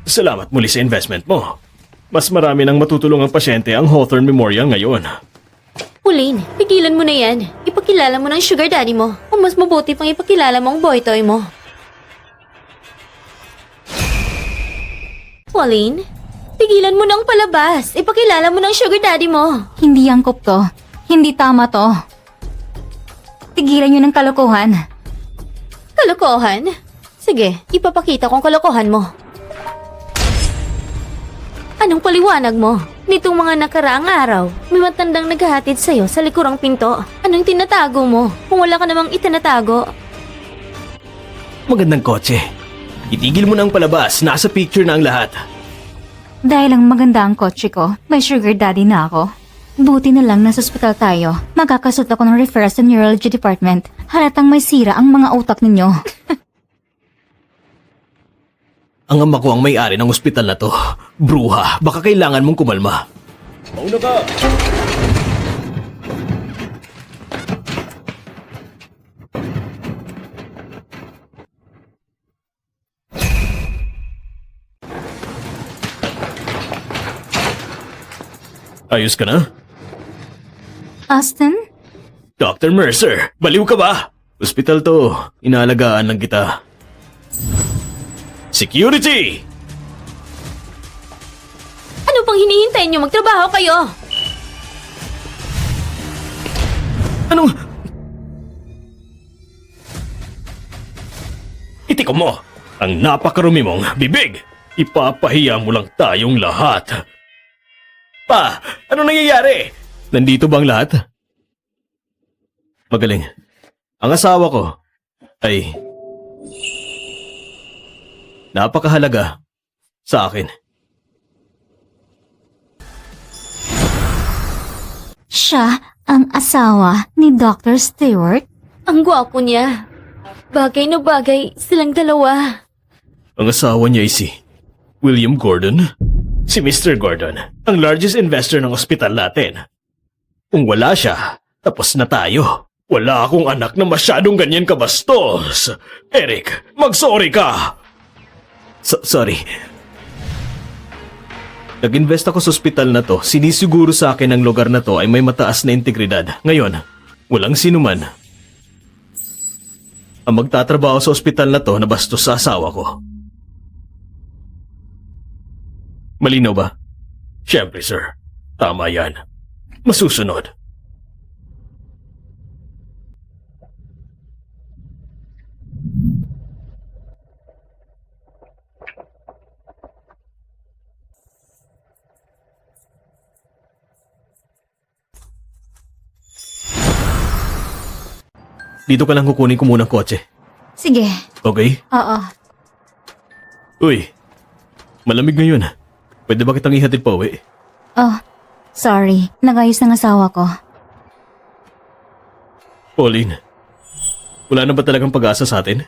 Salamat muli sa investment mo. Mas marami nang matutulungang pasyente ang Hawthorne Memorial ngayon. Pauline, pigilan mo na yan. Ipakilala mo ng sugar daddy mo. O mas mabuti pang ipakilala mo ang boy toy mo. Pauline, pigilan mo nang palabas. Ipakilala mo ng sugar daddy mo. Hindi angkop to. Hindi tama to. Tigilan niyo ng kalokohan. Kalokohan? Sige, ipapakita kong kalokohan mo. Anong paliwanag mo? Nitong mga nakaraang araw, may matandang naghahatid sa'yo sa likurang pinto. Anong tinatago mo? Kung wala ka namang itinatago. Magandang kotse. Itigil mo na ang palabas. Nasa picture na ang lahat. Dahil ang maganda ang kotse ko, may sugar daddy na ako. Buti na lang nasa ospital tayo. Magkakasot ako ng referral sa neurology department. Halatang may sira ang mga utak ninyo. Ang ama ko ang may-ari ng ospital na to. Bruha, baka kailangan mong kumalma. Mauna ka! Ayos ka na? Austin? Dr. Mercer, baliw ka ba? Ospital to, inaalagaan lang kita. Security! Ano pang hinihintay niyo? Magtrabaho kayo! Anong... Itikom mo! Ang napakarumi mong bibig! Ipapahiya mo lang tayong lahat! Pa! Ano nangyayari? Nandito ba ang lahat? Magaling. Ang asawa ko ay... napakahalaga sa akin. Siya ang asawa ni Dr. Stewart? Ang gwapo niya. Bagay na bagay silang dalawa. Ang asawa niya ay si William Gordon. Si Mr. Gordon, ang largest investor ng ospital natin. Kung wala siya, tapos na tayo. Wala akong anak na masyadong ganyan kabastos. Eric, mag-sorry ka! Sorry. Nag-invest ako sa ospital na to. Sinisiguro sa akin ang lugar na to ay may mataas na integridad. Ngayon, walang sinuman ang magtatrabaho sa ospital na to na bastos sa asawa ko. Malinaw ba? Siyempre, sir. Tama yan. Masusunod. Dito ka lang kukunin ko muna ang kotse. Sige. Okay? Oo. Uy, malamig ngayon. Pwede ba kitang ihatid pa uwi? Oh, sorry. Nagayos ng asawa ko. Pauline, wala na ba talagang pag-asa sa atin?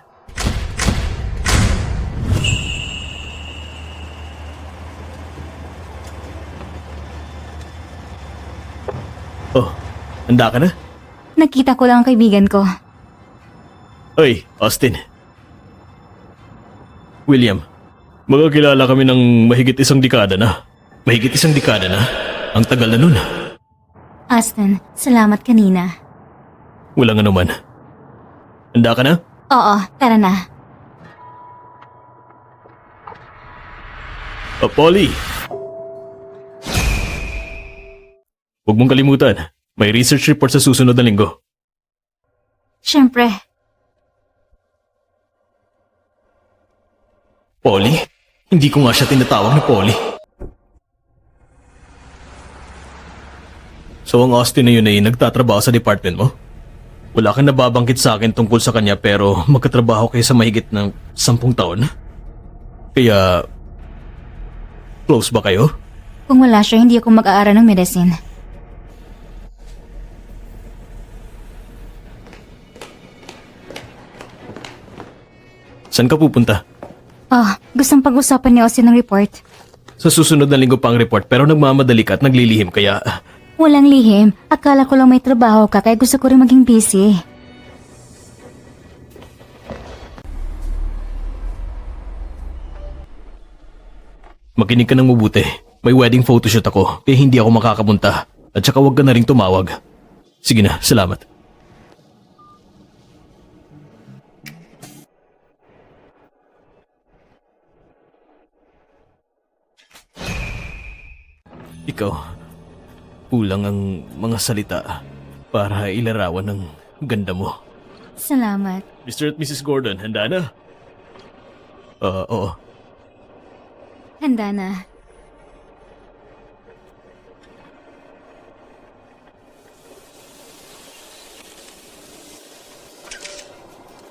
Oh, handa ka na? Nakita ko lang ang kaibigan ko. Oy, Austin. William, magkakilala kami ng mahigit 1 dekada na. Mahigit 1 dekada na? Ang tagal na nun. Austin, salamat kanina. Walang anuman. Handa ka na? Oo, tara na. Polly! Huwag mong kalimutan, may research report sa susunod na linggo. Siyempre. Polly? Hindi ko nga siya tinatawag na Polly. So ang Austin na yun ay nagtatrabaho sa department mo? Wala kang nababangkit sa akin tungkol sa kanya pero magkatrabaho kayo sa mahigit ng 10 taon? Kaya... close ba kayo? Kung wala siya, hindi ako mag-aaral ng medicine. Saan ka pupunta? Oh, gustong pag-usapan ni Austin ng report. Sa susunod na linggo pa ang report pero nagmamadali ka at naglilihim kaya... Walang lihim. Akala ko lang may trabaho ka kaya gusto ko rin maging busy. Makinig ka ng mabuti. May wedding photoshoot ako kaya hindi ako makakapunta. At saka huwag ka na ring tumawag. Sige na, salamat. Ikaw, kulang ang mga salita para ilarawan ng ganda mo. Salamat. Mr. at Mrs. Gordon, handa na? Oo. Handa na.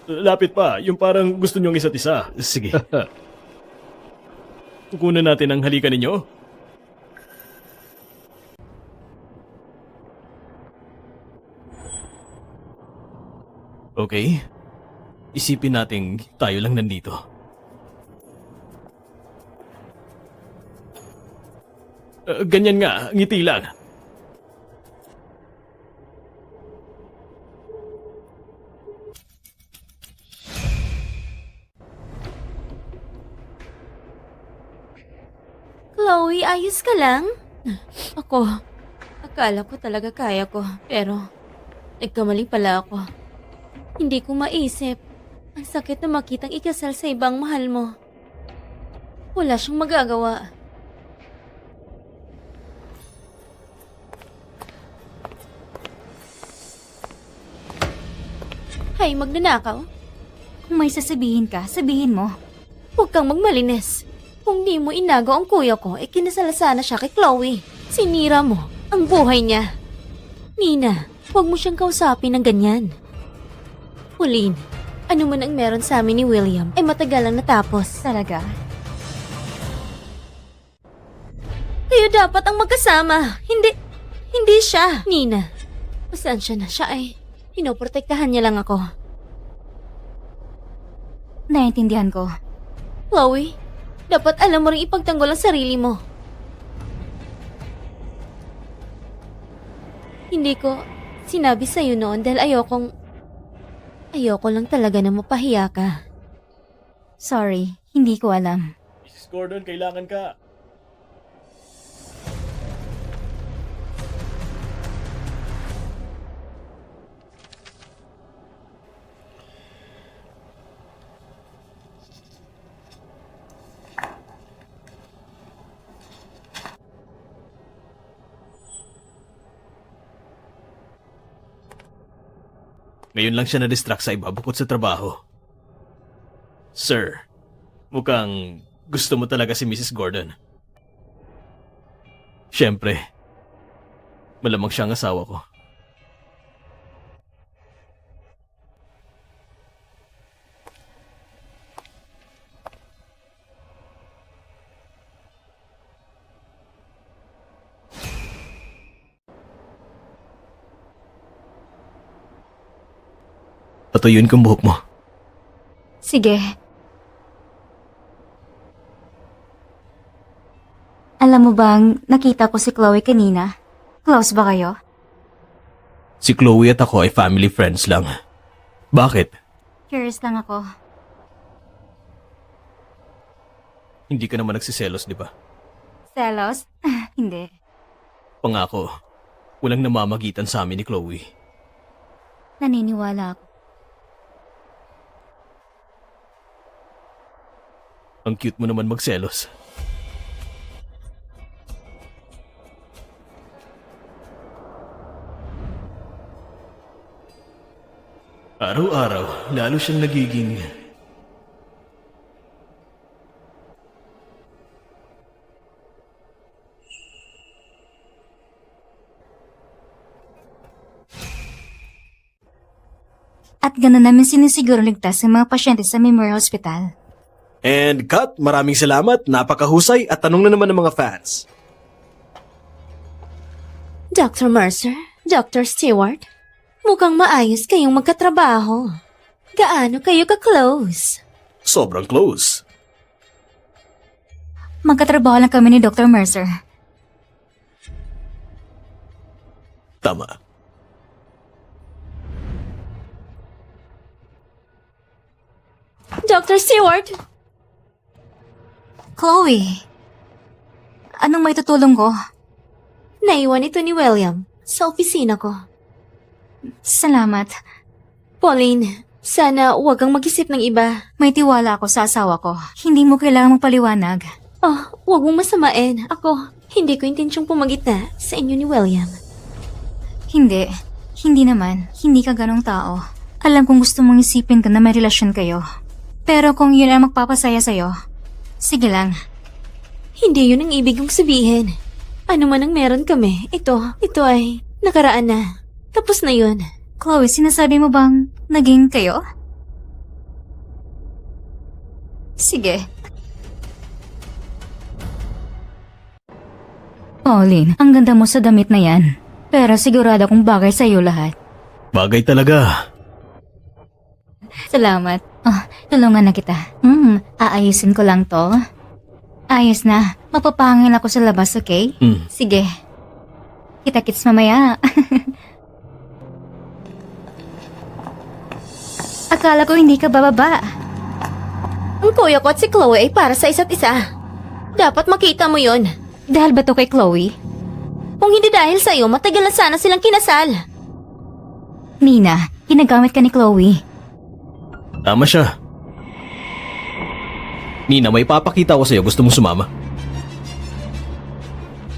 Lapit pa, yung parang gusto niyong isa't isa. Sige. Kukunan natin ang halikan ninyo. Okay. Isipin nating tayo lang nandito. Ganyan nga, ngiti lang. Chloe, ayos ka lang? Ako, akala ko talaga kaya ko, pero nagkamali pala ako. Hindi ko maisip. Ang sakit na makitang ikasal sa ibang mahal mo. Wala siyang magagawa. Hay, magnanakaw? Kung may sasabihin ka, sabihin mo. Huwag kang magmalinis. Kung di mo inagaw ang kuya ko, kinasala na siya kay Chloe. Sinira mo ang buhay niya. Nina, huwag mo siyang kausapin ng ganyan. Pauline, ano man ang meron sa amin ni William ay matagal lang natapos. Talaga? Kayo dapat ang magkasama. Hindi siya. Nina, pasensya na siya ay pinoprotektahan niya lang ako. Naiintindihan ko. Chloe, dapat alam mo rin ipagtanggol ang sarili mo. Hindi ko sinabi sa'yo noon dahil ayoko lang talaga na mapahiya ka. Sorry, hindi ko alam. Mrs. Gordon, kailangan ka. Ngayon lang siya na-distract sa iba bukod sa trabaho. Sir, mukhang gusto mo talaga si Mrs. Gordon. Siyempre, malamang siyang asawa ko. Patuyuin kong buhok mo. Sige. Alam mo bang nakita ko si Chloe kanina? Close ba kayo? Si Chloe at ako ay family friends lang. Bakit? Curious lang ako. Hindi ka naman nagsiselos, di ba? Selos? Hindi. Pangako, walang namamagitan sa amin ni Chloe. Naniniwala ako. Ang cute mo naman magselos. Araw-araw, lalo siyang nagiging... At gano'n namin sinisiguro ligtas ang mga pasyente sa Memorial Hospital. And cut, maraming salamat, napakahusay at tanong na naman ng mga fans. Dr. Mercer, Dr. Stewart, mukhang maayos kayong magkatrabaho. Gaano kayo ka-close? Sobrang close. Magkatrabaho lang kami ni Dr. Mercer. Tama. Dr. Stewart! Chloe! Anong may tutulong ko? Naiwan ito ni William sa opisina ko. Salamat. Pauline, sana huwag kang mag-isip ng iba. May tiwala ako sa asawa ko. Hindi mo kailangang magpaliwanag. Huwag mong masamain. Hindi ko intensyong pumagitna sa inyo ni William. Hindi. Hindi naman. Hindi ka ganong tao. Alam kong gusto mong isipin ko na may relasyon kayo. Pero kung yun ang magpapasaya sa'yo, sige lang. Hindi yun ang ibig kong sabihin. Ano man ang meron kami, ito ay nakaraan na. Tapos na yun. Chloe, sinasabi mo bang naging kayo? Sige. Pauline, ang ganda mo sa damit na yan. Pero sigurado kung bagay sa'yo lahat. Bagay talaga. Salamat. Tulungan na kita. Aayusin ko lang to. Ayos na. Mapapahangin ako sa labas, okay? Sige. Kita-kits mamaya. Akala ko hindi ka bababa. Ang kuya ko at si Chloe ay para sa isa't isa. Dapat makita mo yun. Dahil ba to kay Chloe? Kung hindi dahil sa'yo, matagal na sana silang kinasal. Nina, ginagamit ka ni Chloe. Tama siya. Nina, may papakita ko sa'yo. Gusto mong sumama?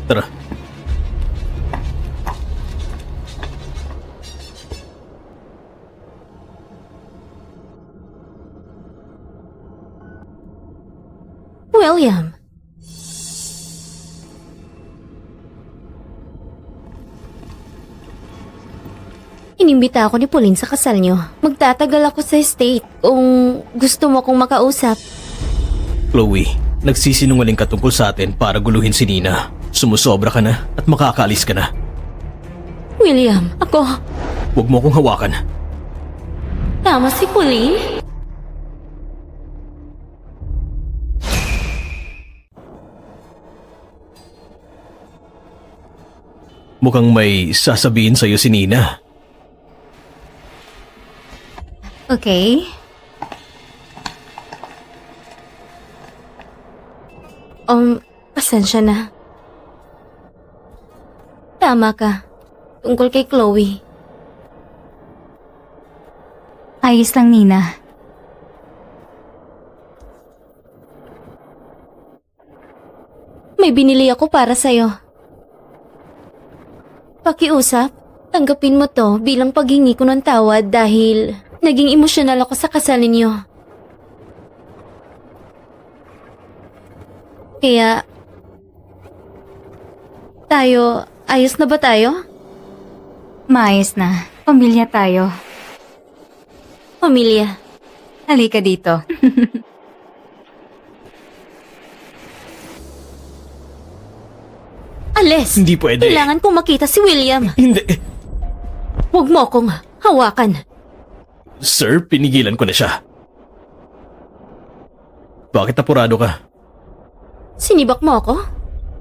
Tara. William. Inimbita ako ni Pauline sa kasal niyo. Magtatagal ako sa estate kung gusto mo akong makausap. Chloe, nagsisinungaling ka tungkol sa atin para guluhin si Nina. Sumusobra ka na at makakaalis ka na. William, Huwag mo akong hawakan. tama si Pauline? Mukhang may sasabihin sa'yo si Nina. Okay. Pasensya na. Tama ka. Tungkol kay Chloe. Ayos lang, Nina. May binili ako para sa'yo. Pakiusap, tanggapin mo to bilang paghingi ko ng tawad dahil naging emosyonal ako sa kasal ninyo. Kaya, ayos na ba tayo? Maayos na. Pamilya tayo. Pamilya. Halika dito. Alis! Hindi pwede. Kailangan kong makita si William. Hindi. Huwag mo akong hawakan. Sir, pinigilan ko na siya. Bakit apurado ka? Sinibak mo ako?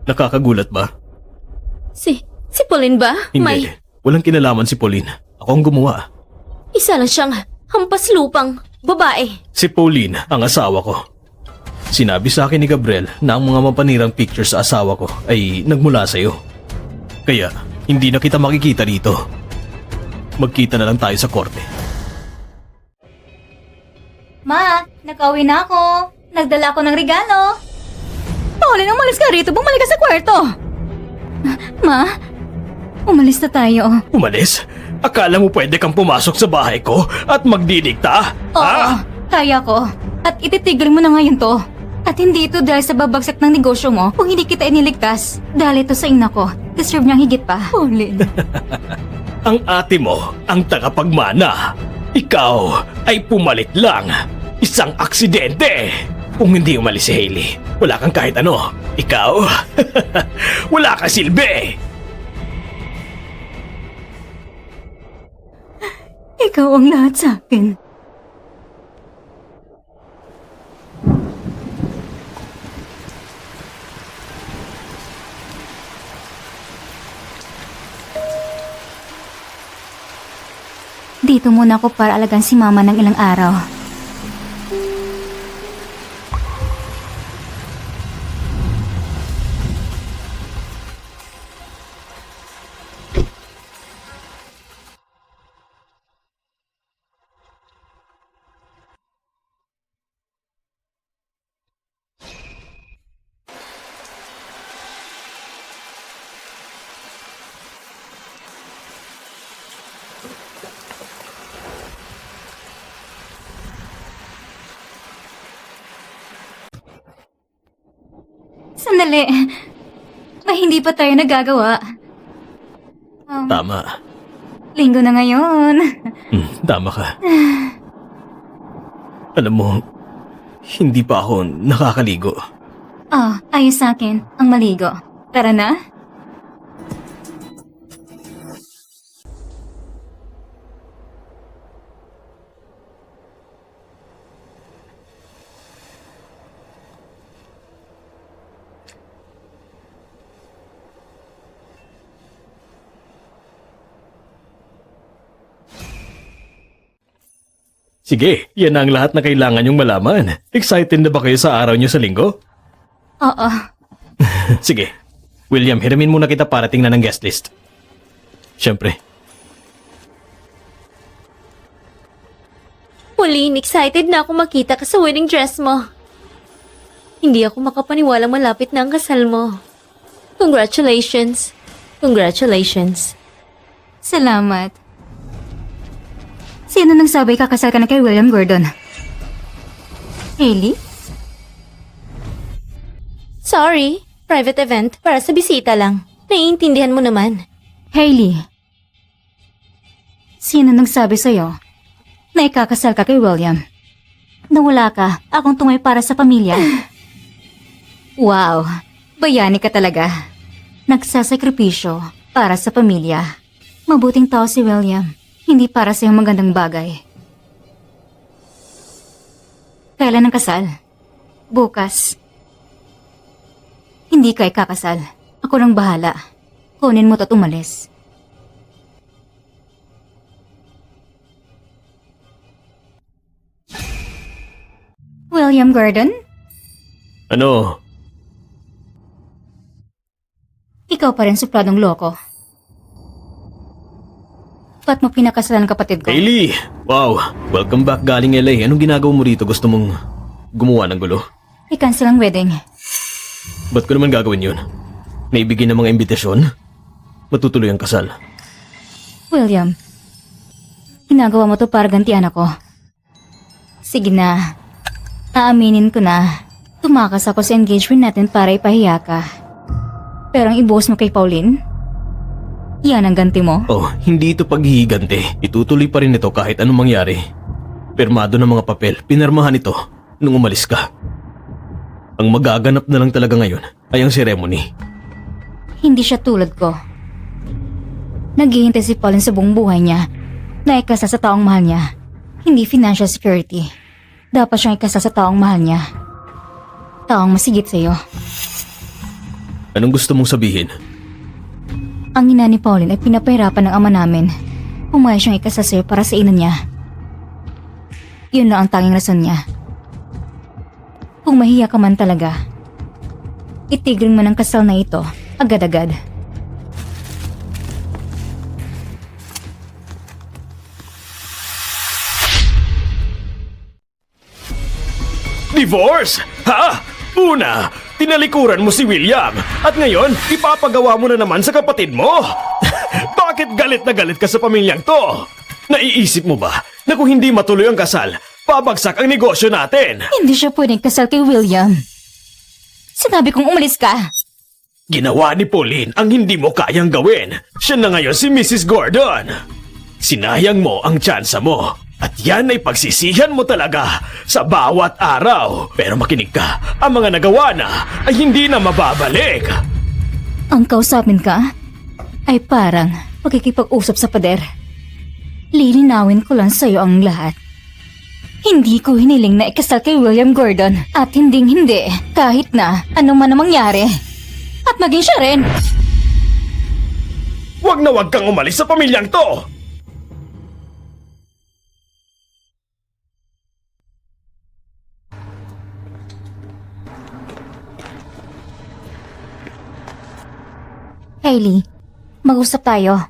Nakakagulat ba? Si Pauline ba? Hindi. Walang kinalaman si Pauline. Ako ang gumawa. Isa lang siyang hampas lupang babae. Si Pauline ang asawa ko. Sinabi sa akin ni Gabriel na ang mga mapanirang pictures sa asawa ko ay nagmula sa'yo. Kaya, hindi na kita makikita dito. Magkita na lang tayo sa korte. Ma, nakauwi na ako. Nagdala ako ng regalo. Pauline, umalis ka rito. Bumalik ka sa kwarto. Ma, umalis na tayo. Umalis? Akala mo pwede kang pumasok sa bahay ko at magdidikta? Oo, kaya ko. At ititigil mo na ngayon to. At hindi ito dahil sa babagsak ng negosyo mo kung hindi kita iniligtas. Dahil ito sa ina ko. Deserve niyang higit pa. Pauline. Ang ate mo ang tagapagmana. Ikaw ay pumalit lang. Isang aksidente. Kung hindi umalis si Hailey, wala kang kahit ano. Ikaw, wala kang silbi. Ikaw ang lahat sa akin. Dito muna ako para alagaan si mama ng ilang araw. Sandali. May hindi pa tayo nagagawa. Tama. Linggo na ngayon. Tama ka. Alam mo, hindi pa ako nakakaligo. Ayos sa akin ang maligo. Tara na. Sige, yan ang lahat na kailangan nyong malaman. Excited na ba kayo sa araw nyo sa linggo? Oo. Sige. William, hiramin muna kita para tingnan ang guest list. Siyempre. Pauline, excited na ako makita ka sa wedding dress mo. Hindi ako makapaniwalang malapit na ang kasal mo. Congratulations. Congratulations. Salamat. Sino nang sabay kakasal ka na kay William Gordon? Hailey? Sorry, private event para sa bisita lang. Naiintindihan mo naman. Hailey. Sino nang sabi sa'yo na ikakasal ka kay William? Nawala ka, akong tungay para sa pamilya. Wow, bayani ka talaga. Nagsasakripisyo para sa pamilya. Mabuting tao si William. Hindi para sa iyong magandang bagay. Kailan ang kasal? Bukas. Hindi ka ikakasal. Ako nang bahala. Kunin mo at umalis. William Gordon? Ano? Ikaw pa rin supladong loko. Ba't mo pinakasalan ang kapatid ko? Hailey! Wow! Welcome back galing LA. Anong ginagawa mo rito? Gusto mong gumawa ng gulo? I-cancel ang wedding. Ba't ko naman gagawin yun? Naibigay ng mga imbitasyon? Matutuloy ang kasal. William, ginagawa mo to para gantian ako. Sige na. Aaminin ko na. Tumakas ako sa engagement natin para ipahiya ka. Pero ang ibuhos mo kay Pauline? Yan ang ganti mo? Oh, hindi ito paghihigante. Itutuloy pa rin ito kahit anong mangyari. Pirmado ng mga papel, pinarmahan ito nung umalis ka. Ang magaganap na lang talaga ngayon ay ang ceremony. Hindi siya tulad ko. Naghihintay si Pauline sa buong buhay niya na ikasa sa taong mahal niya. Hindi financial security. Dapat siyang ikasa sa taong mahal niya. Taong masigit sa'yo. Anong gusto mong sabihin? Ang ina ni Pauline ay pinapahirapan ng ama namin. Pumayag siyang ikasa sa'yo para sa ina niya. Yun lang ang tanging rason niya. Kung mahiya ka man talaga, itigil mo ng kasal na ito agad-agad. Divorce? Ha? Una, tinalikuran mo si William. At ngayon, ipapagawa mo na naman sa kapatid mo. Bakit galit na galit ka sa pamilyang to? Naiisip mo ba na kung hindi matuloy ang kasal, babagsak ang negosyo natin? Hindi siya pwedeng kasal kay William. Sinabi kong umalis ka. Ginawa ni Pauline ang hindi mo kayang gawin. Siya na ngayon si Mrs. Gordon. Sinayang mo ang tsansa mo. At yan ay pagsisihan mo talaga sa bawat araw. Pero makinig ka, ang mga nagawa na ay hindi na mababalik. Ang kausapin ka ay parang pagkikipag-usap sa pader. Lilinawin ko lang sa'yo ang lahat. Hindi ko hiniling na ikasal kay William Gordon at hinding-hindi kahit na anong man ang mangyari. At maging siya rin. Huwag na huwag kang umalis sa pamilyang to! Hailey, mag-usap tayo.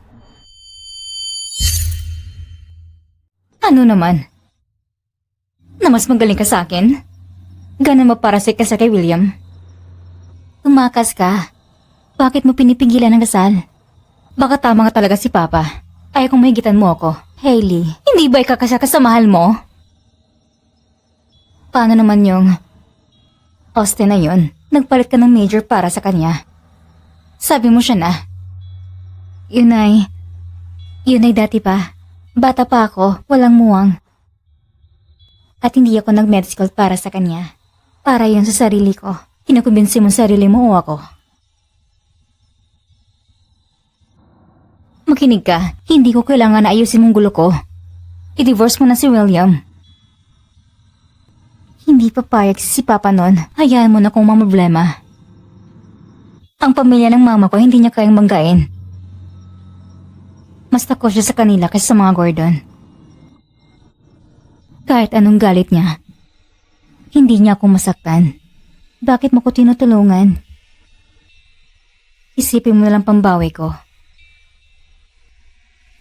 Ano naman? Na mas magaling ka sa akin? Ganun mo para sa ikasal kay William? Tumakas ka. Bakit mo pinipigilan ang kasal? Baka tama nga talaga si Papa. Ayaw kong mahigitan mo ako. Hailey, hindi ba ikakasal ka sa mahal mo? Paano naman yung Austin na yun? nagpalit ka ng major para sa kanya. Sabi mo siya na. Yun ay dati pa. Bata pa ako, walang muwang. At hindi ako nag-med school para sa kanya. Para yun sa sarili ko. Kinukumbinsi mo sarili mo o ako. Makinig ka, hindi ko kailangan na ayusin mong gulo ko. I-divorce mo na si William. Hindi papayag si Papa nun. Hayaan mo na kung mga problema. Ang pamilya ng mama ko hindi niya kayang banggain. Mas takot siya sa kanila kaysa sa mga Gordon. Kahit anong galit niya, hindi niya ako masaktan. Bakit mo ko tinutulungan? Isipin mo na lang pambawi ko.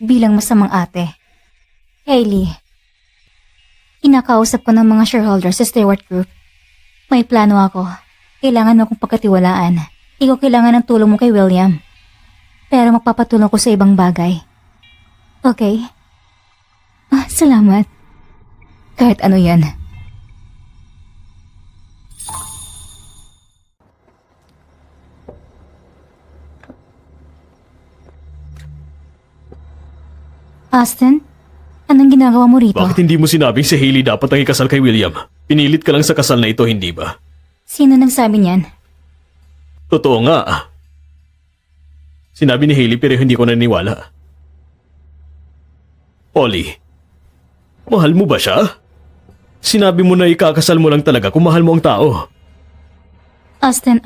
Bilang masamang ate. Hailey, inakausap ko ng mga shareholders sa Stewart Group. May plano ako. Kailangan mo akong pagkatiwalaan. Ikaw kailangan ng tulong mo kay William. Pero magpapatulong ko sa ibang bagay. Okay? Salamat. Kahit ano yan. Austin? Anong ginagawa mo rito? Bakit hindi mo sinabing si Hailey dapat ang ikasal kay William? Pinilit ka lang sa kasal na ito, hindi ba? Sino nagsabi niyan? Totoo nga. Sinabi ni Hailey pero hindi ko naniniwala. Ollie, mahal mo ba siya? Sinabi mo na ikakasal mo lang talaga kung mahal mo ang tao. Austin,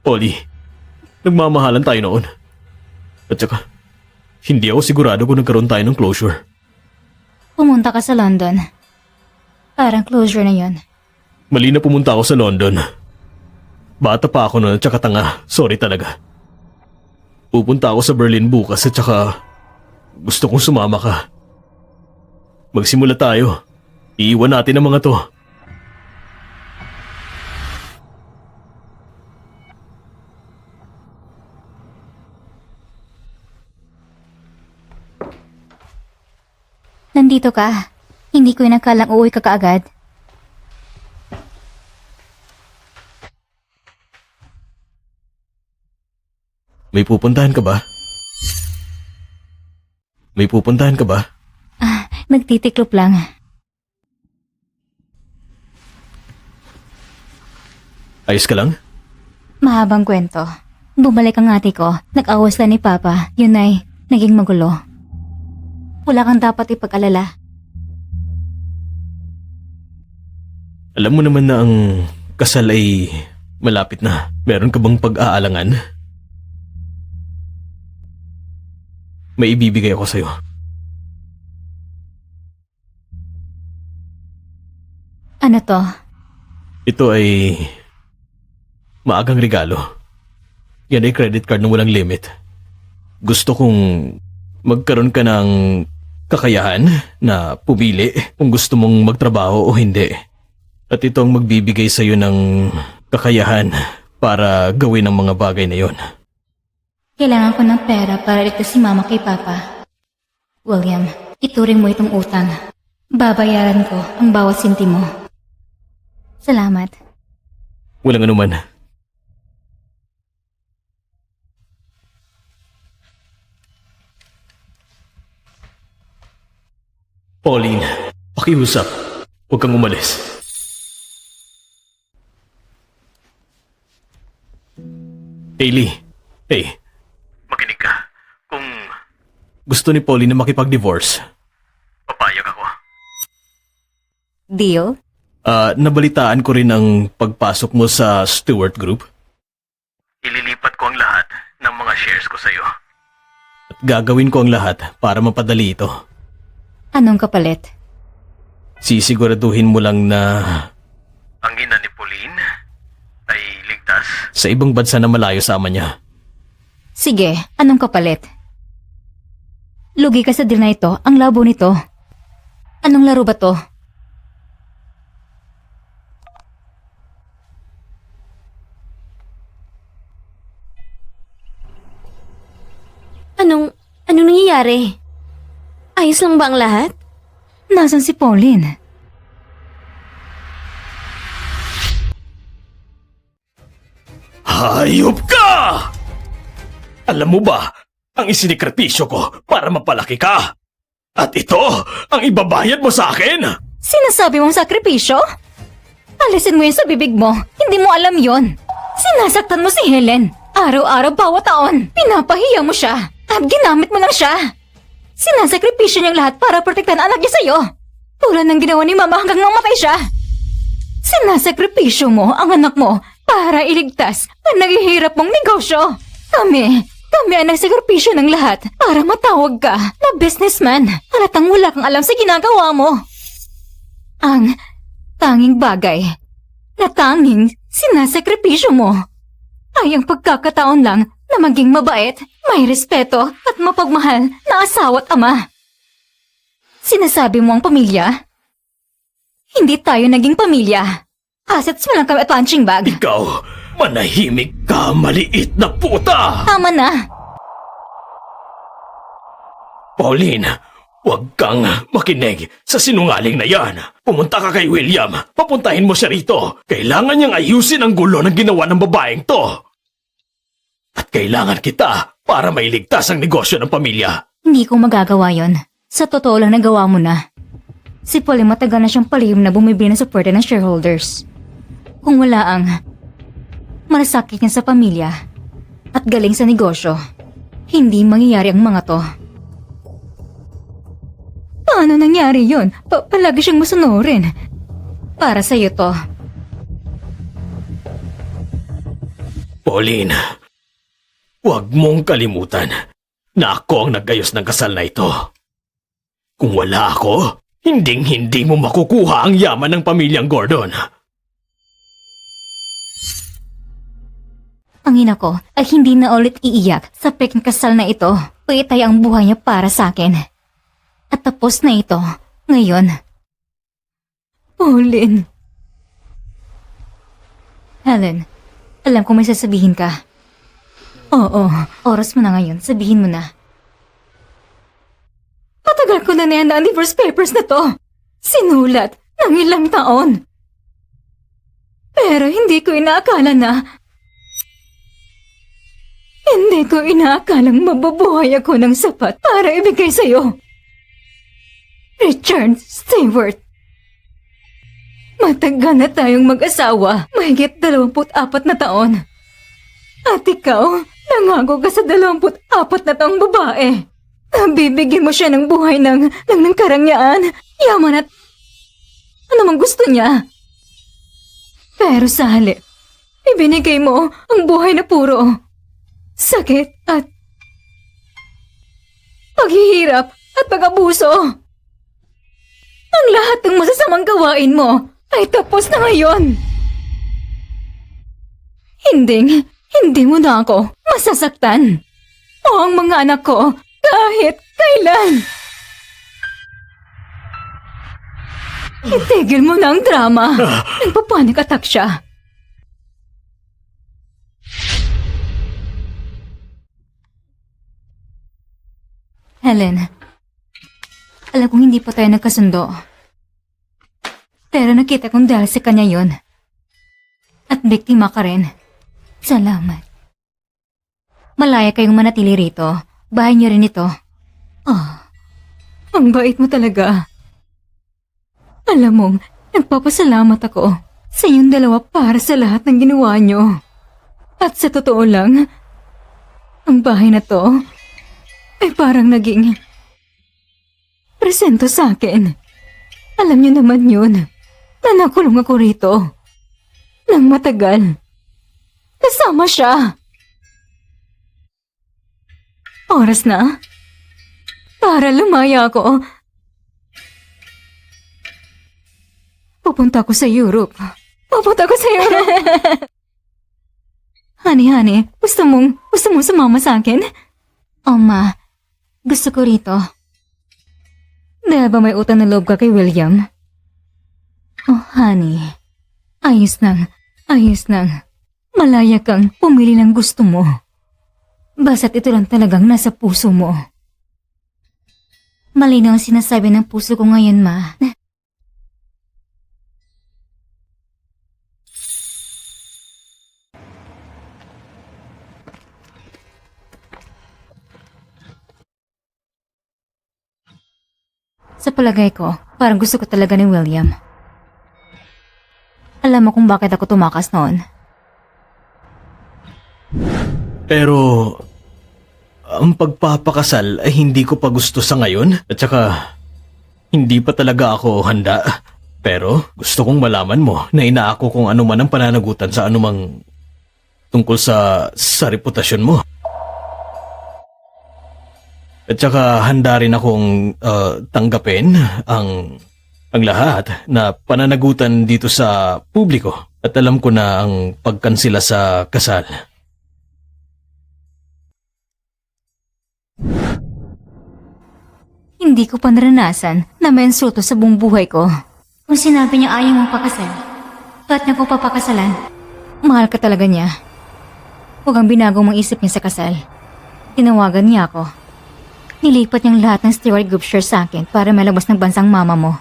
Ollie, nagmamahalan tayo noon. At saka, hindi ako sigurado kung nagkaroon tayo ng closure. pumunta ka sa London. Parang closure na yon. Mali na pumunta ako sa London. Bata pa ako noon at saka tanga. Sorry talaga. Pupunta ako sa Berlin bukas at saka gusto kong sumama ka. Magsimula tayo. Iiwan natin ang mga to. Nandito ka. Hindi ko inakalang uuwi ka kaagad. May pupuntahan ka ba? May pupuntahan ka ba? Nagtitiklop lang. Ayos ka lang? Mahabang kwento. Bumalik ang ate ko. Nag-awas na ni Papa. Yun ay naging magulo. Wala kang dapat ipag-alala. Alam mo naman na ang kasal ay malapit na. Meron ka bang pag-aalangan? May ibibigay ako sa'yo. Ano to? Ito ay maagang regalo. Yan ay credit card na walang limit. Gusto kong magkaroon ka ng kakayahan na pumili kung gusto mong magtrabaho o hindi. At ito ang magbibigay sa'yo ng kakayahan para gawin ang mga bagay na yon. Kailangan ko ng pera para iligtas si Mama kay Papa. William, ituring mo itong utang. Babayaran ko ang bawat sentimo. Salamat. Walang anuman. Pauline, pakiusap. Huwag kang umalis. Hailey, hey. Makinig ka. Kung gusto ni Pauline na makipag-divorce, papayag ako. Deal? Nabalitaan ko rin ang pagpasok mo sa Stewart Group. Ililipat ko ang lahat ng mga shares ko sa'yo. At gagawin ko ang lahat para mapadali ito. Anong kapalit? Sisiguraduhin mo lang na ang ina ni Pauline ay ligtas sa ibang bansa na malayo sa ama niya. Sige, anong kapalit? Lugi ka sa deal na ito, ang labo nito. Anong laro ba to? Anong nangyayari? Ayos lang ba ang lahat? Nasaan si Pauline? Hayop ka! Alam mo ba, ang isinikrepisyo ko para mapalaki ka. At ito, ang ibabayad mo sa akin. Sinasabi mong sakripisyo? Alisin mo yun sa bibig mo. Hindi mo alam yon. Sinasaktan mo si Helen. Araw-araw bawat taon. Pinapahiya mo siya. At ginamit mo lang siya. Sinasakripisyo niyang lahat para protektahan anak niya sa'yo. Tulad ng ginawa ni Mama hanggang mamatay siya. Sinasakripisyo mo ang anak mo para iligtas ang naghihirap mong negosyo. Kami ang nagsakripisyo ng lahat para matawag ka na businessman. Halatang wala kang alam sa ginagawa mo. Ang tanging bagay na tanging sinasakripisyo mo ay ang pagkakataon lang na maging mabait, may respeto at mapagmahal na asawa at ama. Sinasabi mo ang pamilya? Hindi tayo naging pamilya. Assets mo lang kami at punching bag. Ikaw, manahimik ka, maliit na puta! Tama na. Pauline, huwag kang makinig sa sinungaling na yan. Pumunta ka kay William. Papuntahin mo siya rito. Kailangan niyang ayusin ang gulo ng ginawa ng babaeng to. At kailangan kita para mailigtas ang negosyo ng pamilya. Hindi ko magagawa yon. Sa totoo lang nagawa mo na. Si Paul ay matagal na siyang palihim na bumibili ng suporta ng shareholders. Kung wala ang malasakit niya sa pamilya at galing sa negosyo, hindi mangyayari ang mga to. Paano nangyari yun? Palagi siyang masunurin. Para sa'yo to. Pauline, huwag mong kalimutan na ako ang nagayos ng kasal na ito. Kung wala ako, hinding-hindi mo makukuha ang yaman ng pamilyang Gordon. Ang ina ko ay hindi na ulit iiyak sa peking kasal na ito. Paitay ang buhay niya para sa akin. At tapos na ito, ngayon. Pauline. Helen, alam ko may sasabihin ka. Oo, oras mo na ngayon, sabihin mo na. Patagal ko na yan ang divorce papers na to. Sinulat ng ilang taon. Pero hindi ko inaakala na hindi ko inaakalang mabubuhay ako ng sapat para ibigay sa'yo. Richard Stewart. Matagal na tayong mag-asawa, mahigit 24 na taon. At ikaw, nangako ka sa 24 na taong babae. Nabibigyan mo siya ng buhay ng karangyaan, yaman at ano mang gusto niya. Pero sa halip, ibinigay mo ang buhay na puro sakit at paghihirap at pag-abuso. Ang lahat ng masasamang gawain mo ay tapos na ngayon. Hindi mo na ako masasaktan. O ang mga anak ko kahit kailan. Itigil mo na ang drama. Nagpapanik attack siya. Helen, alam kong hindi pa tayo nagkasundo. Pero nakita kong dahil sa kanya yun. At biktima ka rin. Salamat. Malaya kayong manatili rito. Bahay niyo rin ito. Ang bait mo talaga. Alam mong, nagpapasalamat ako sa inyong dalawa para sa lahat ng ginawa niyo. At sa totoo lang, ang bahay na to ay parang naging presento sa akin. Alam niyo naman yun, na nakulong ako rito. Nang matagal. Kasama siya. Oras na para lumaya ako. Pupunta ako sa Europe. Honey, gusto mong sumama sa akin? Ma, gusto ko rito. Dahil ba may utang na loob ka kay William? Oh, honey. Ayos lang. Malaya kang pumili ng gusto mo. Basta't ito lang talagang nasa puso mo. Malinaw ang sinasabi ng puso ko ngayon, Ma. Sa palagay ko, parang gusto ko talaga ni William. Alam mo kung bakit ako tumakas noon? Pero, ang pagpapakasal ay hindi ko pa gusto sa ngayon. At saka, hindi pa talaga ako handa. Pero, gusto kong malaman mo na inaako kung ano man ang pananagutan sa anumang tungkol sa reputasyon mo. At saka, handa rin akong tanggapin ang lahat na pananagutan dito sa publiko. At alam ko na ang pagkansila sa kasal. Hindi ko pa naranasan na may insulto sa buong buhay ko. Kung sinabi niya ayaw mong pakasal, ba't niya ko papakasalan? Mahal ka talaga niya. Huwag ang binagong mong isip niya sa kasal. Tinawagan niya ako. Nilipat niyang lahat ng steward group share sa akin para malabas ng bansang mama mo.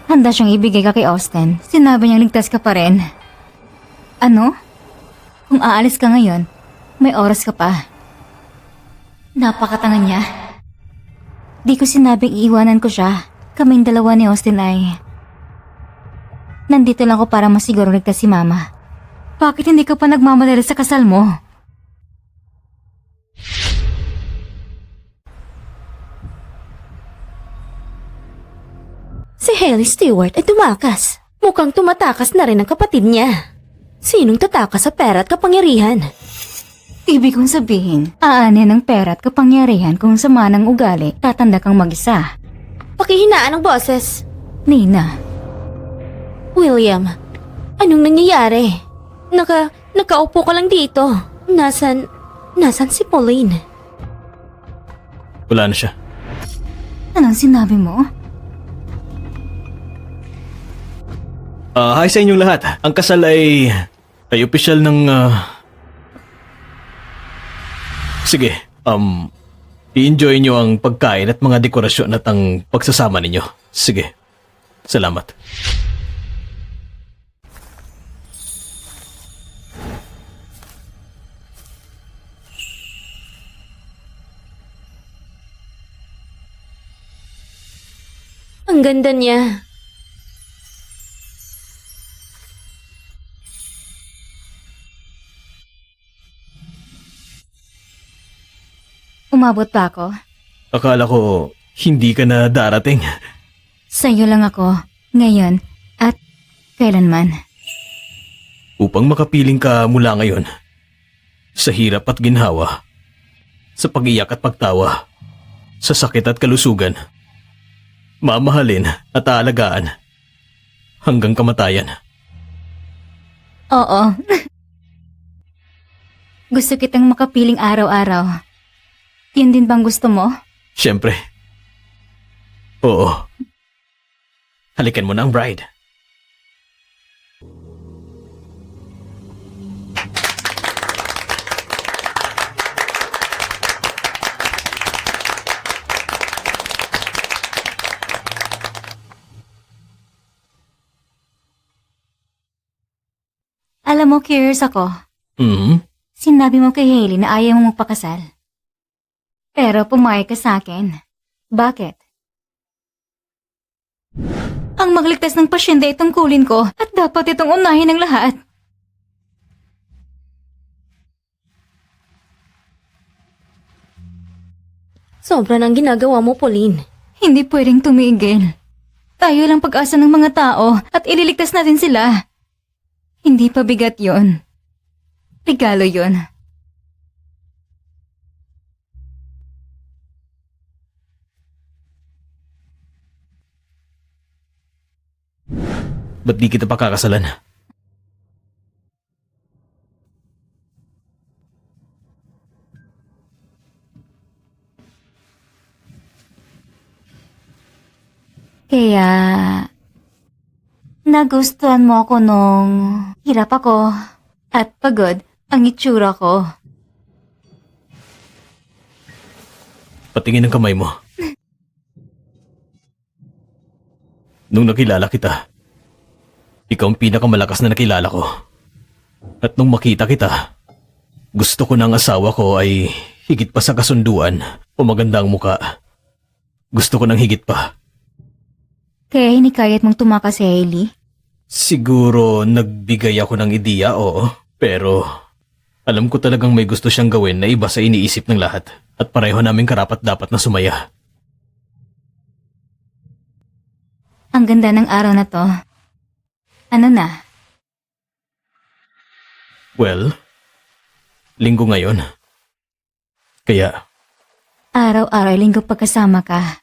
Handa siyang ibigay ka kay Austin. Sinabi niyang ligtas ka pa rin. Ano? Kung aalis ka ngayon, may oras ka pa. Napakatanga niya. Di ko sinabing iiwanan ko siya. Kaming dalawa ni Austin ay... Nandito lang ako para masiguro ligtas si Mama. Bakit hindi ka pa nagmamadali sa kasal mo? Si Hailey Stewart ay tumakas. Mukhang tumatakas na rin ang kapatid niya. Sinong tatakas sa pera at kapangyarihan? Ibig kong sabihin, aanin ng pera at kapangyarihan kung sama ng ugali, tatanda kang mag-isa. Pakihinaan ng boses. Nina, William, anong nangyayari? Nakaupo ka lang dito. Nasan si Pauline? Wala na siya. anong sinabi mo? Hi sa inyong lahat. Ang kasal ay opisyal ng... Sige, i-enjoy nyo ang pagkain at mga dekorasyon at ang pagsasama ninyo. Sige, salamat. Ang ganda niya. Umabot pa ako? Akala ko hindi ka na darating. Sa'yo lang ako, ngayon, at kailanman. Upang makapiling ka mula ngayon. Sa hirap at ginhawa. Sa pag-iyak at pagtawa. Sa sakit at kalusugan. Mamahalin at aalagaan. Hanggang kamatayan. Oo. Gusto kitang makapiling araw-araw. Yun din bang gusto mo? Siyempre. Oo. Halikan mo na ang bride. Alam mo, curious ako. Sinabi mo kay Hailey na ayaw mo magpakasal. Pero pumayag ka sa akin. Bakit? Ang magligtas ng pasyente ay tungkulin ko at dapat itong unahin ng lahat. Sobra ng ginagawa mo, Pauline. Hindi pwedeng tumigil. Tayo lang pag-asa ng mga tao at ililigtas natin sila. Hindi pa bigat yon. Regalo yon. Ba't di kita pakakasalan? Kaya... nagustuhan mo ako nung hirap ako at pagod ang itsura ko. Patingin ang kamay mo. Nung nakilala kita, ikaw ang pinakamalakas na nakilala ko. At nung makita kita, gusto ko ng asawa ko ay higit pa sa kasunduan o maganda ang muka. Gusto ko ng higit pa. Kaya hinikayat mong tumakas si Hailey? Siguro nagbigay ako ng ideya, oo. Pero alam ko talagang may gusto siyang gawin na iba sa iniisip ng lahat. At pareho namin karapat-dapat na sumaya. Ang ganda ng araw na to. Ano na? Well, linggo ngayon. Kaya Araw-araw linggo pagkasama ka.